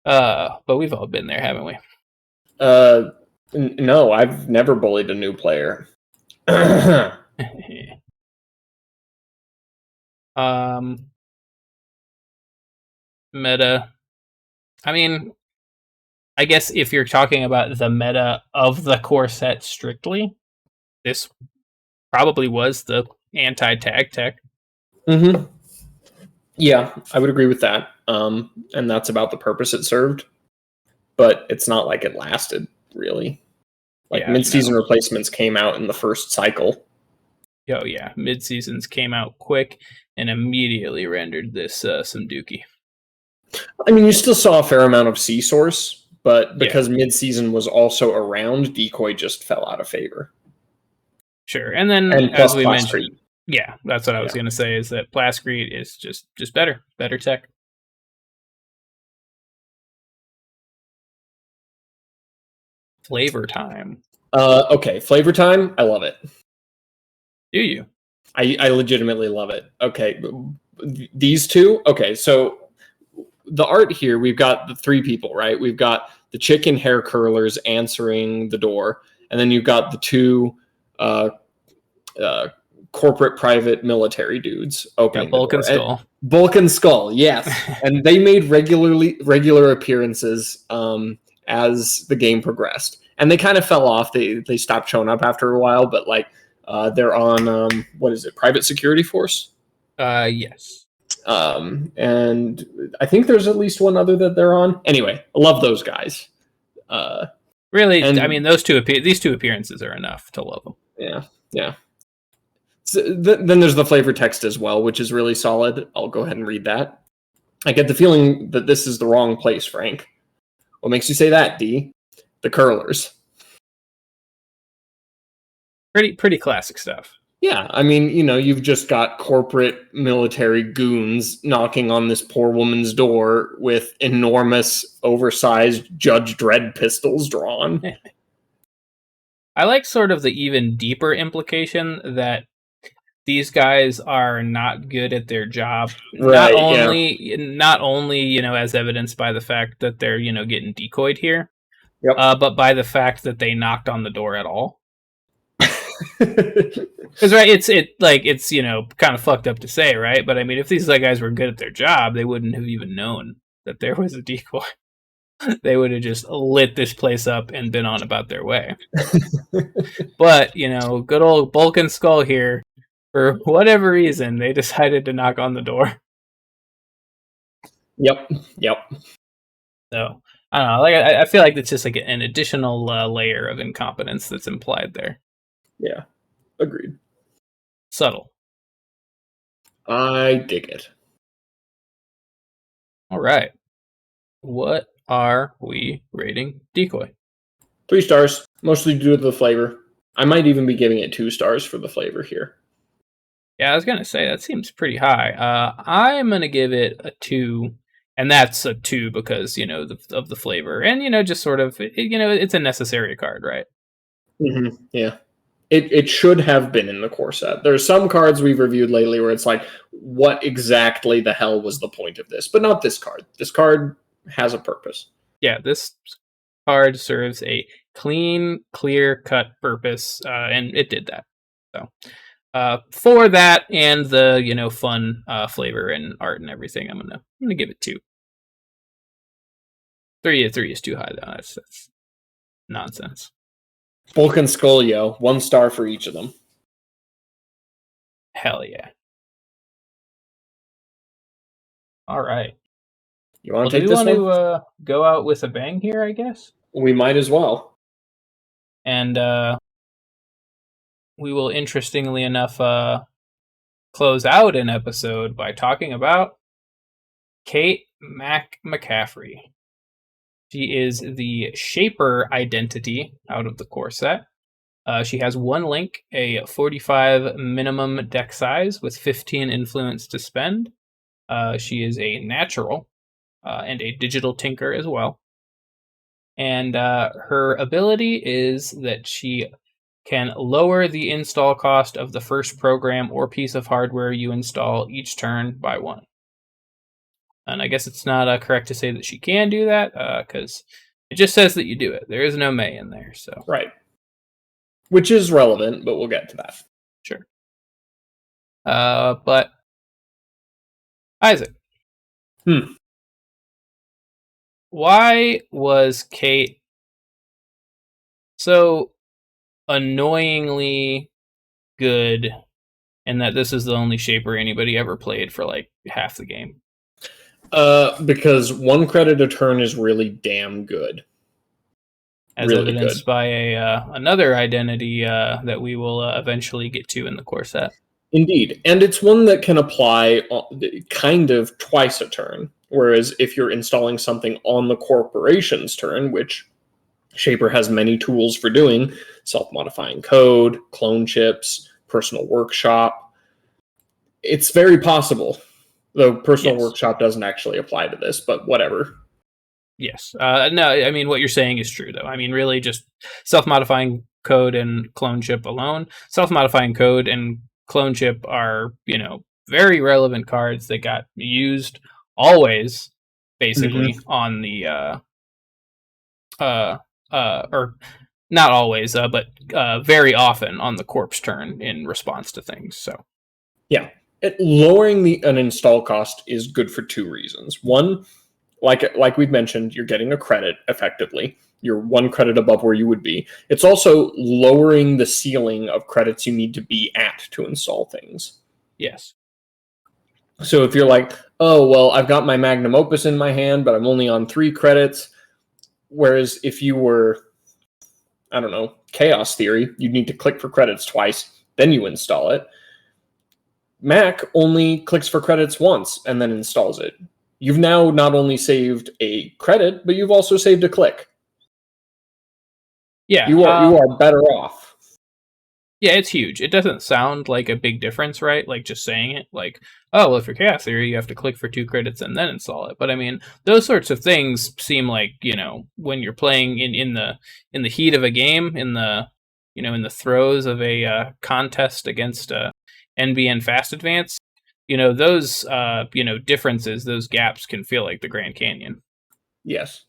But we've all been there, haven't we? No, I've never bullied a new player. Meta. I mean, I guess if you're talking about the meta of the core set strictly, this probably was the anti-tag tech. Mm-hmm. Yeah, I would agree with that. And that's about the purpose it served. But it's not like it lasted, really. Like Yeah, mid-season no. replacements came out in the first cycle. Oh yeah, mid-seasons came out quick and immediately rendered this some dookie. I mean, you still saw a fair amount of C source, but because mid-season was also around, decoy just fell out of favor. Sure, and then And as we Plascrete. mentioned, yeah, that's what I was going to say is that Plascrete is just better tech. Flavor time. Okay, flavor time. I love it. Do you? I legitimately love it. Okay, these two. Okay, so the art here, we've got the three people, right? We've got the chicken hair curlers answering the door, and then you've got the two corporate private military dudes opening Bulk the door. and Skull. Bulk and Skull, yes. And they made regular appearances as the game progressed. And they kind of fell off. They stopped showing up after a while, but like they're on what is it, Private Security Force? Yes. And I think there's at least one other that they're on. Anyway, I love those guys. Really, I mean, these two appearances are enough to love them. Yeah. So then there's the flavor text as well, which is really solid. I'll go ahead and read that. I get the feeling that this is the wrong place, Frank. What makes you say that, D? The curlers. Pretty classic stuff. Yeah, I mean, you've just got corporate military goons knocking on this poor woman's door with enormous, oversized Judge Dredd pistols drawn. I like sort of the even deeper implication that these guys are not good at their job. Right, not only, as evidenced by the fact that they're, getting decoyed here, yep. But by the fact that they knocked on the door at all. Because right, it's kind of fucked up to say, right? But I mean, if these guys were good at their job, they wouldn't have even known that there was a decoy. They would have just lit this place up and been on about their way. But good old Bulk and Skull here, for whatever reason, they decided to knock on the door. Yep. So I don't know. I feel like it's just like an additional layer of incompetence that's implied there. Yeah, agreed. Subtle. I dig it. All right. What are we rating Decoy? 3 stars, mostly due to the flavor. I might even be giving it 2 stars for the flavor here. Yeah, I was gonna say that seems pretty high. I'm gonna give it a 2, and that's a 2 because of the flavor, and just sort of it's a necessary card, right? Yeah. It should have been in the core set. There's some cards we've reviewed lately where it's like, what exactly the hell was the point of this? But not this card. This card has a purpose. Yeah, this card serves a clean, clear-cut purpose, and it did that. So, for that and the fun flavor and art and everything, I'm gonna give it 2. 3 is too high though. That's nonsense. Bulk and Skull, 1 star for each of them. Hell yeah. All right. You want Well, to take do we this want one? to go out with a bang here, I guess? We might as well. And we will, interestingly enough, close out an episode by talking about Kate McCaffrey. She is the Shaper identity out of the core set. She has 1 link, a 45 minimum deck size with 15 influence to spend. She is a natural and a digital tinker as well. And her ability is that she can lower the install cost of the first program or piece of hardware you install each turn by 1. And I guess it's not correct to say that she can do that, because it just says that you do it. There is no may in there, so. Right. Which is relevant, but we'll get to that. Sure. But Isaac. Why was Kate so annoyingly good, and that this is the only Shaper anybody ever played for like half the game? Because 1 credit a turn is really damn good. As really evidenced by another identity that we will eventually get to in the core set. Indeed. And it's one that can apply kind of twice a turn. Whereas if you're installing something on the corporation's turn, which Shaper has many tools for doing, self-modifying code, clone chips, personal workshop, it's very possible. Though personal workshop doesn't actually apply to this, but whatever. Yes. No, I mean, what you're saying is true, though. I mean, really, just self-modifying code and clone chip alone. Self-modifying code and clone chip are, very relevant cards that got used always, basically, on the, or not always, but very often on the corpse turn in response to things, so. Yeah. Lowering an install cost is good for 2 reasons. One, like we've mentioned, you're getting a credit effectively. You're 1 credit above where you would be. It's also lowering the ceiling of credits you need to be at to install things. Yes. So if you're like, oh, well, I've got my magnum opus in my hand, but I'm only on 3 credits. Whereas if you were, I don't know, Chaos Theory, you'd need to click for credits twice, then you install it. Mac only clicks for credits once and then installs it. You've now not only saved a credit, but you've also saved a click. Yeah. You are better off. Yeah, it's huge. It doesn't sound like a big difference, right? Like just saying it, like, oh, well, if you're Chaos Theory, you have to click for 2 credits and then install it. But I mean, those sorts of things seem like, when you're playing in the heat of a game, in the throes of a contest against NBN Fast Advance, those differences, those gaps can feel like the Grand Canyon. Yes.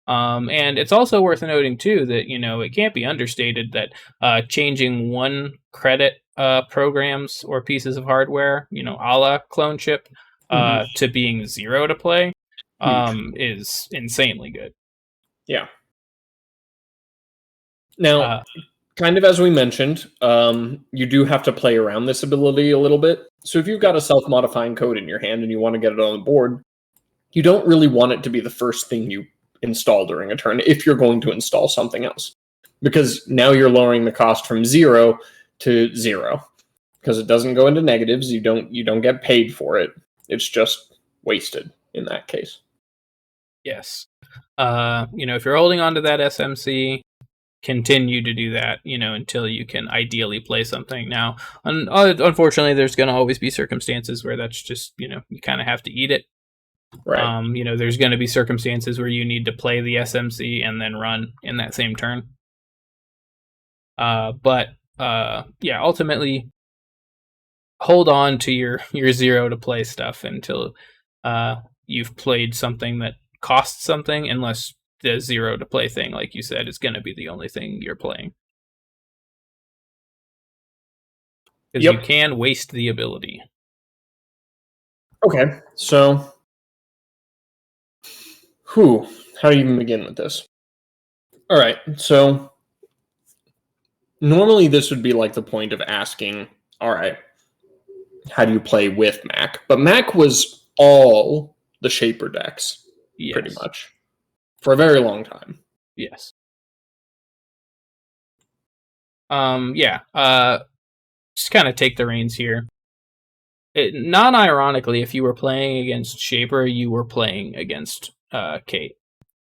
And it's also worth noting too that it can't be understated that changing 1 credit programs or pieces of hardware, a la clone chip, to being 0 to play, is insanely good. Yeah. Now, kind of as we mentioned, you do have to play around this ability a little bit. So if you've got a self-modifying code in your hand and you want to get it on the board, you don't really want it to be the first thing you install during a turn if you're going to install something else. Because now you're lowering the cost from 0 to 0. Because it doesn't go into negatives, you don't get paid for it. It's just wasted in that case. Yes. If you're holding on to that SMC, continue to do that, until you can ideally play something. Now, unfortunately, there's going to always be circumstances where that's just, you kind of have to eat it. Right. There's going to be circumstances where you need to play the SMC and then run in that same turn. But ultimately, hold on to your zero to play stuff until you've played something that costs something, unless the zero to play thing, like you said, is going to be the only thing you're playing. Because you can waste the ability. Okay, so how do you even begin with this? All right, so normally this would be like the point of asking, all right, how do you play with Mac? But Mac was all the Shaper decks, pretty much, for a very long time. Yes. Just kind of take the reins here. Non-ironically, if you were playing against Shaper, you were playing against Kate.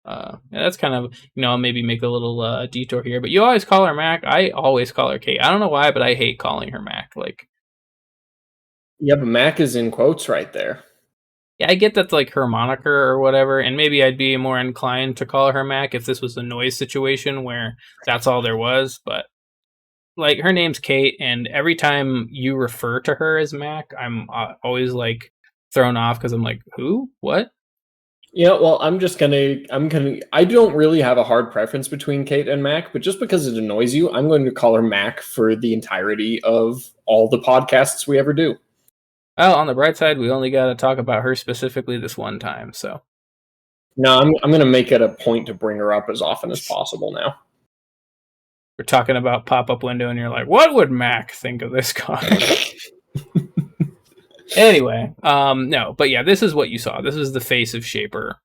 That's kind of, I'll maybe make a little detour here, but you always call her Mac. I always call her Kate. I don't know why, but I hate calling her Mac. Yeah, but Mac is in quotes right there. Yeah, I get that's like her moniker or whatever, and maybe I'd be more inclined to call her Mac if this was a noise situation where that's all there was, but her name's Kate, and every time you refer to her as Mac, I'm always thrown off because I'm like, who? What? Yeah, well, I don't really have a hard preference between Kate and Mac, but just because it annoys you, I'm going to call her Mac for the entirety of all the podcasts we ever do. Well, on the bright side, we only got to talk about her specifically this one time, so. No, I'm going to make it a point to bring her up as often as possible now. We're talking about pop-up window, and you're like, what would Mac think of this card? Anyway, no, but yeah, this is what you saw. This is the face of Shaper,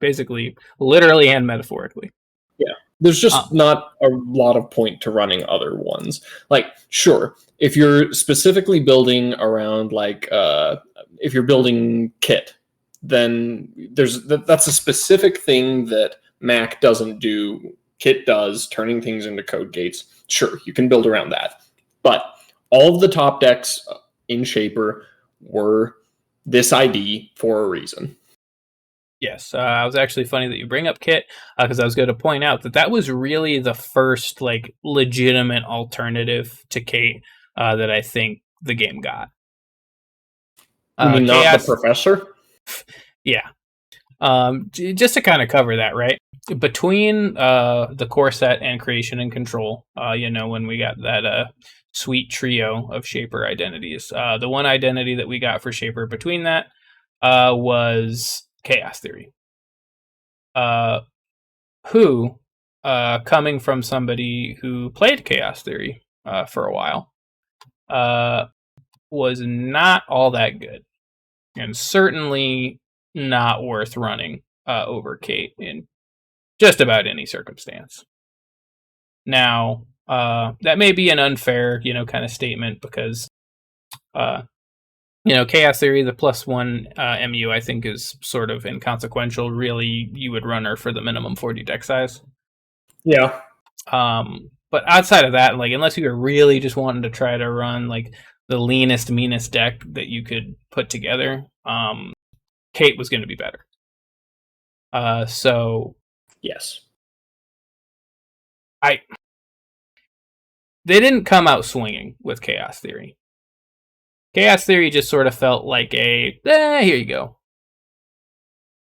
basically, literally and metaphorically. Yeah, there's just not a lot of point to running other ones. Sure, if you're specifically building around, if you're building Kit, then that's a specific thing that Mac doesn't do. Kit does, turning things into code gates. Sure, you can build around that. But all of the top decks in Shaper were this ID for a reason. Yes, it was actually funny that you bring up Kit, because I was going to point out that was really the first legitimate alternative to Kate that I think the game got. You mean not the Professor? Yeah. Just to kind of cover that, right? Between the core set and creation and control, when we got that sweet trio of Shaper identities, the one identity that we got for Shaper between that was Chaos Theory, who, coming from somebody who played Chaos Theory for a while, was not all that good, and certainly not worth running over Kate in just about any circumstance. Now, that may be an unfair, kind of statement, because Chaos Theory, the +1 MU, I think is sort of inconsequential. Really, you would run her for the minimum 40 deck size. Yeah. But outside of that, unless you were really just wanting to try to run the leanest, meanest deck that you could put together, Kate was going to be better. So yes, they didn't come out swinging with Chaos Theory. Chaos Theory just sort of felt like here you go.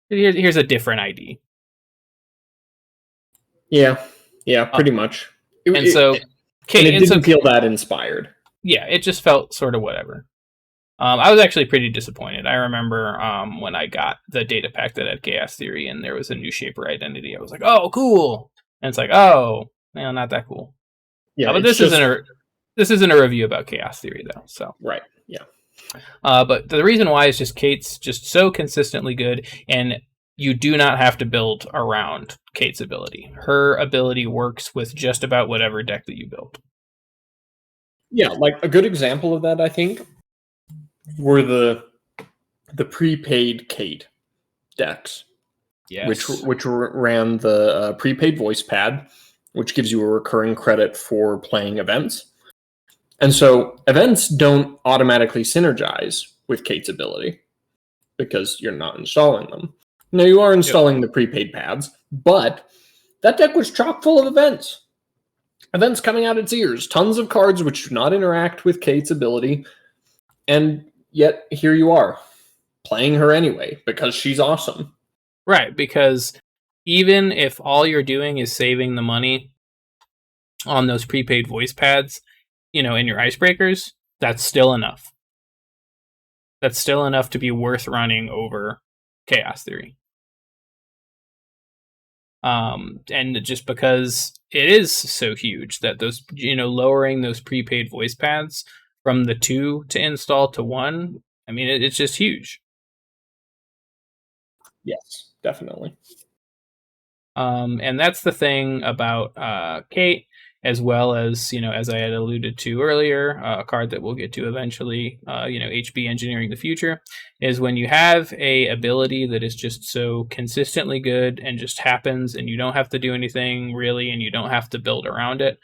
Here's a different ID. Yeah, pretty much. Kate, it didn't feel that inspired. Yeah, it just felt sort of whatever. I was actually pretty disappointed. I remember when I got the data pack that had Chaos Theory and there was a new Shaper identity. I was like, oh, cool. And it's like, oh, not that cool. Yeah, but this isn't a review about Chaos Theory, though. So right, yeah. But the reason why is just Kate's just so consistently good, and you do not have to build around Kate's ability. Her ability works with just about whatever deck that you build. Yeah, a good example of that, I think, were the prepaid Kate decks. Yes. which ran the prepaid voice pad, which gives you a recurring credit for playing events. And so events don't automatically synergize with Kate's ability because you're not installing them. Now, you are installing the prepaid pads, but that deck was chock full of events. Events coming out its ears, tons of cards which do not interact with Kate's ability, and yet here you are, playing her anyway, because she's awesome. Right, because even if all you're doing is saving the money on those prepaid voice pads, in your icebreakers, that's still enough. That's still enough to be worth running over Chaos Theory. And just because it is so huge that those, lowering those prepaid voice pads from the 2 to install to 1, I mean, it's just huge. Yes, definitely. And that's the thing about Kate, as well as, as I had alluded to earlier, a card that we'll get to eventually, HB Engineering the Future, is when you have a ability that is just so consistently good and just happens and you don't have to do anything really and you don't have to build around it.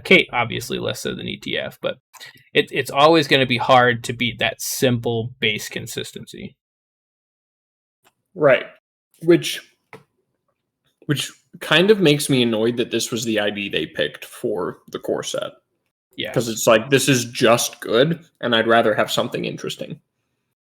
Kate, obviously less so than ETF, but it's always going to be hard to beat that simple base consistency. Right. Which kind of makes me annoyed that this was the ID they picked for the core set. Yes. Because it's like, this is just good, and I'd rather have something interesting.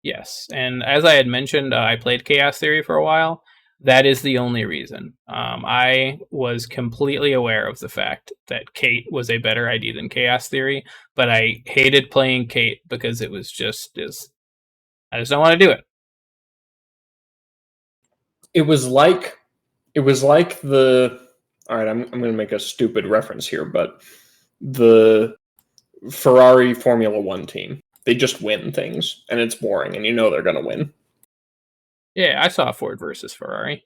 Yes, and as I had mentioned, I played Chaos Theory for a while. That is the only reason. I was completely aware of the fact that Kate was a better ID than Chaos Theory, but I hated playing Kate because it was I just don't want to do it. It was like the, all right, I'm going to make a stupid reference here, but the Ferrari Formula One team, they just win things, and it's boring, and they're going to win. Yeah, I saw Ford versus Ferrari.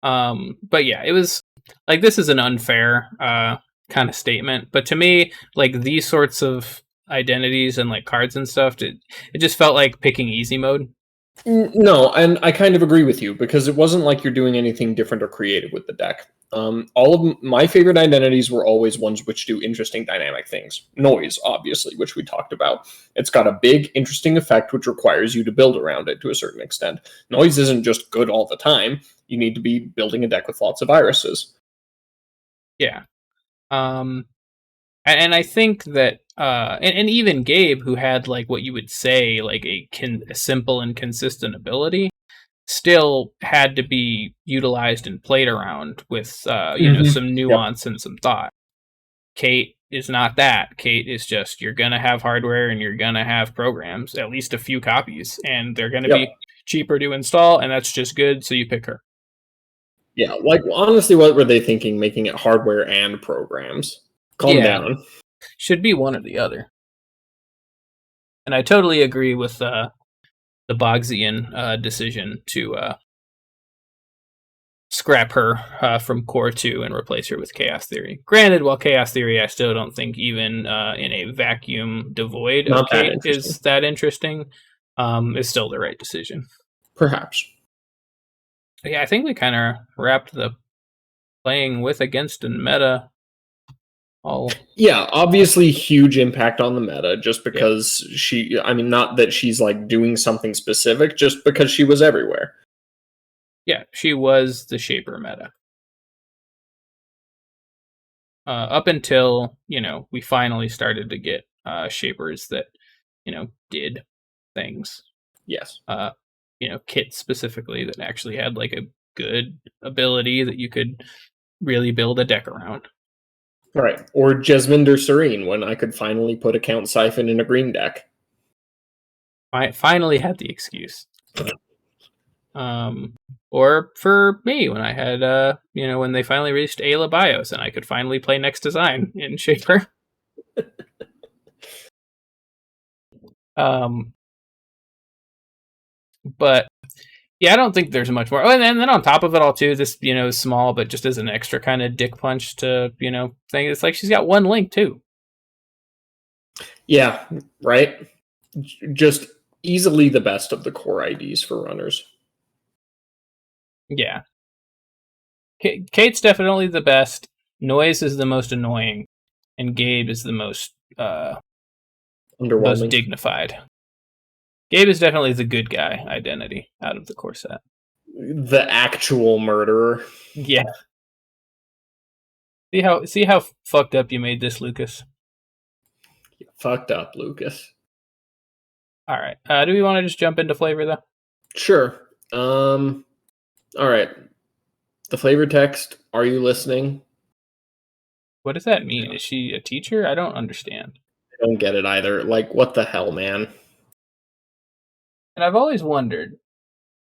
But yeah, it was like, this is an unfair kind of statement, but to me, like, these sorts of identities and like cards and stuff, it just felt like picking easy mode. No, and I kind of agree with you, because it wasn't like you're doing anything different or creative with the deck. All of my favorite identities were always ones which do interesting dynamic things. Noise, obviously, which we talked about. It's got a big, interesting effect which requires you to build around it to a certain extent. Noise isn't just good all the time. You need to be building a deck with lots of irises. Yeah. And I think that, and even Gabe, who had like what you would say like a simple and consistent ability, still had to be utilized and played around with some nuance and some thought. Kate is not that. Kate is just, you're gonna have hardware and you're gonna have programs, at least a few copies, and they're gonna be cheaper to install, and that's just good. So you pick her. Yeah, like, honestly, what were they thinking, making it hardware and programs? Calm down. Should be one or the other. And I totally agree with the Bogsian decision to scrap her from Core 2 and replace her with Chaos Theory. Granted, while Chaos Theory I still don't think even in a vacuum devoid of Kate is that interesting, is still the right decision. Perhaps. But yeah, I think we kind of wrapped the playing with, against, and meta all. Yeah, obviously huge impact on the meta, just because not that she's like doing something specific, just because she was everywhere. Yeah, she was the Shaper meta. Up until, we finally started to get Shapers that, did things. Yes. Kits specifically that actually had like a good ability that you could really build a deck around. Right. Or Jesminder Serene, when I could finally put a Count Siphon in a green deck. I finally had the excuse. Or for me, when I had, when they finally released Ayla Bios and I could finally play Next Design in Shaper. But yeah, I don't think there's much more. Oh, and then on top of it all, too, this, is small, but just as an extra kind of dick punch to, thing, it's like she's got one link, too. Yeah, right? Just Easily the best of the core IDs for runners. Yeah. Kate's definitely the best. Noise is the most annoying, and Gabe is the most Underwhelming. dignified. Gabe is definitely the good guy identity out of the core set. The actual murderer. Yeah. See how fucked up you made this, Lucas. You fucked up, Lucas. All right. Do we want to just jump into flavor though? Sure. All right. The flavor text. Are you listening? What does that mean? Is she a teacher? I don't understand. I don't get it either. Like, what the hell, man? And I've always wondered.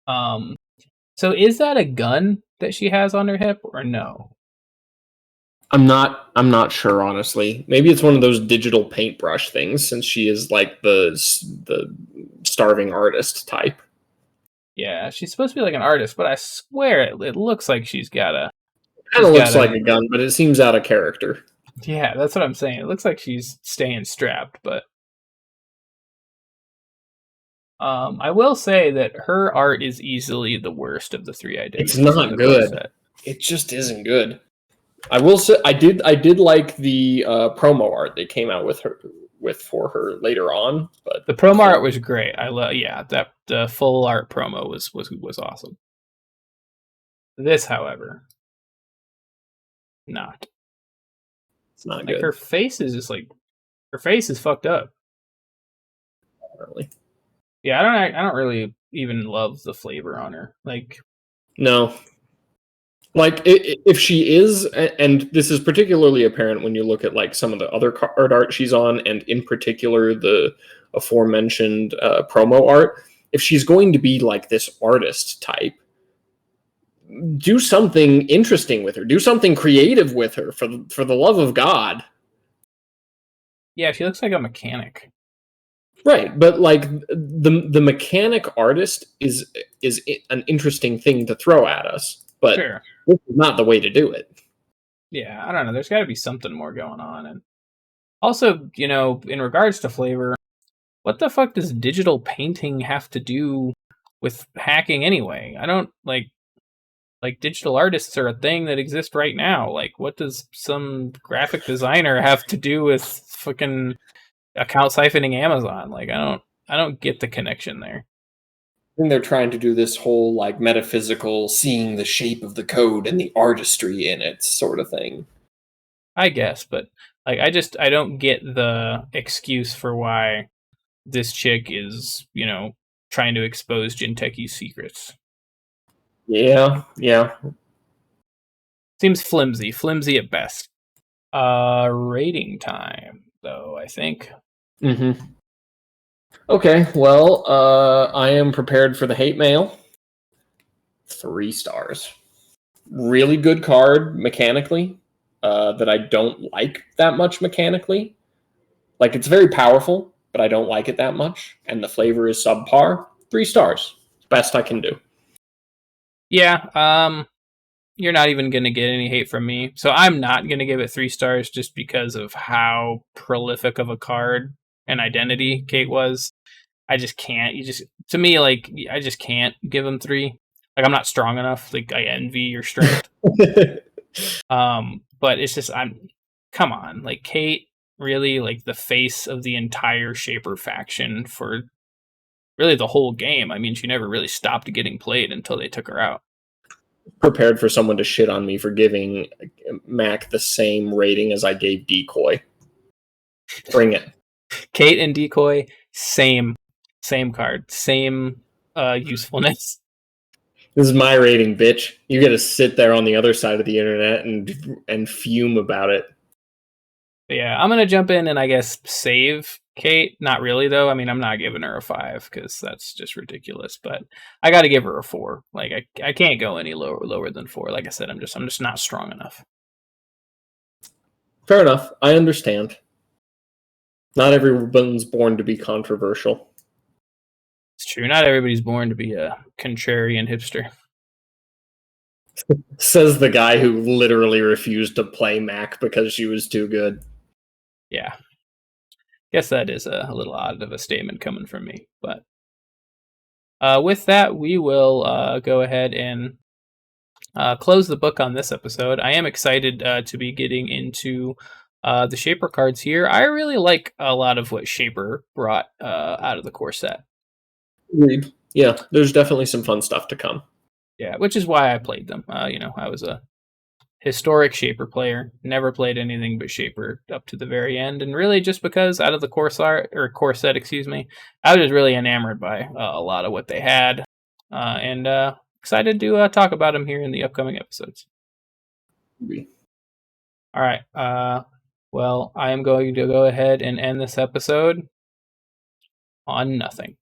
So is that a gun that she has on her hip or no? I'm not sure, honestly. Maybe it's one of those digital paintbrush things, since she is like the starving artist type. Yeah, she's supposed to be like an artist, but I swear it looks like she's got a. Kind of looks like a gun, but it seems out of character. Yeah, that's what I'm saying. It looks like she's staying strapped, but I will say that her art is easily the worst of the three identities. It's not good. It just isn't good. I will say I did like the promo art they came out with for her later on, but the promo art was great. I love that the full art promo was awesome. This, however, not. It's not like good. Her face is just like her face is fucked up. Really. Yeah, I don't really even love the flavor on her. Like, no. Like, if she is, and this is particularly apparent when you look at like some of the other card art she's on, and in particular the aforementioned promo art, if she's going to be like this artist type, do something interesting with her, do something creative with her, for the love of God. Yeah, she looks like a mechanic. Right, but like the mechanic artist is an interesting thing to throw at us, but sure. This is not the way to do it. Yeah, I don't know. There's got to be something more going on, and also, in regards to flavor, what the fuck does digital painting have to do with hacking anyway? I don't like digital artists are a thing that exist right now. Like, what does some graphic designer have to do with fucking account siphoning Amazon? Like, I don't get the connection there. I think they're trying to do this whole like metaphysical, seeing the shape of the code and the artistry in it sort of thing. I guess, but like, I don't get the excuse for why this chick is, trying to expose Jinteki's secrets. Yeah. Seems flimsy at best. Rating time, though, I think. Mm-hmm. Okay, well, I am prepared for the hate mail. 3 stars. Really good card mechanically, that I don't like that much mechanically. Like, it's very powerful, but I don't like it that much. And the flavor is subpar. 3 stars. Best I can do. Yeah, you're not even going to get any hate from me. So I'm not going to give it 3 stars just because of how prolific of a card and identity Kate was. I just can't. To me, like, I just can't give him 3. Like, I'm not strong enough. Like, I envy your strength. But it's just, come on. Like, Kate, really, like, the face of the entire Shaper faction for really the whole game. I mean, she never really stopped getting played until they took her out. Prepared for someone to shit on me for giving Mac the same rating as I gave Decoy. Bring it. Kate and Decoy, same card, same usefulness. This is my rating, bitch. You got to sit there on the other side of the internet and fume about it. But yeah, I'm gonna jump in and I guess save Kate. Not really though. I mean, I'm not giving her a 5 because that's just ridiculous. But I got to give her a 4. Like, I can't go any lower than 4. Like I said, I'm just not strong enough. Fair enough. I understand. Not everyone's born to be controversial. It's true. Not everybody's born to be a contrarian hipster. Says the guy who literally refused to play Mac because she was too good. Yeah. Guess that is a little odd of a statement coming from me, but With that, we will go ahead and close the book on this episode. I am excited to be getting into the Shaper cards here. I really like a lot of what Shaper brought out of the core set. Agreed. Yeah, there's definitely some fun stuff to come. Yeah, which is why I played them. I was a historic Shaper player, never played anything but Shaper up to the very end, and really just because out of the core set, excuse me, I was just really enamored by a lot of what they had, and excited to talk about them here in the upcoming episodes. Agreed. All right. Well, I am going to go ahead and end this episode on nothing.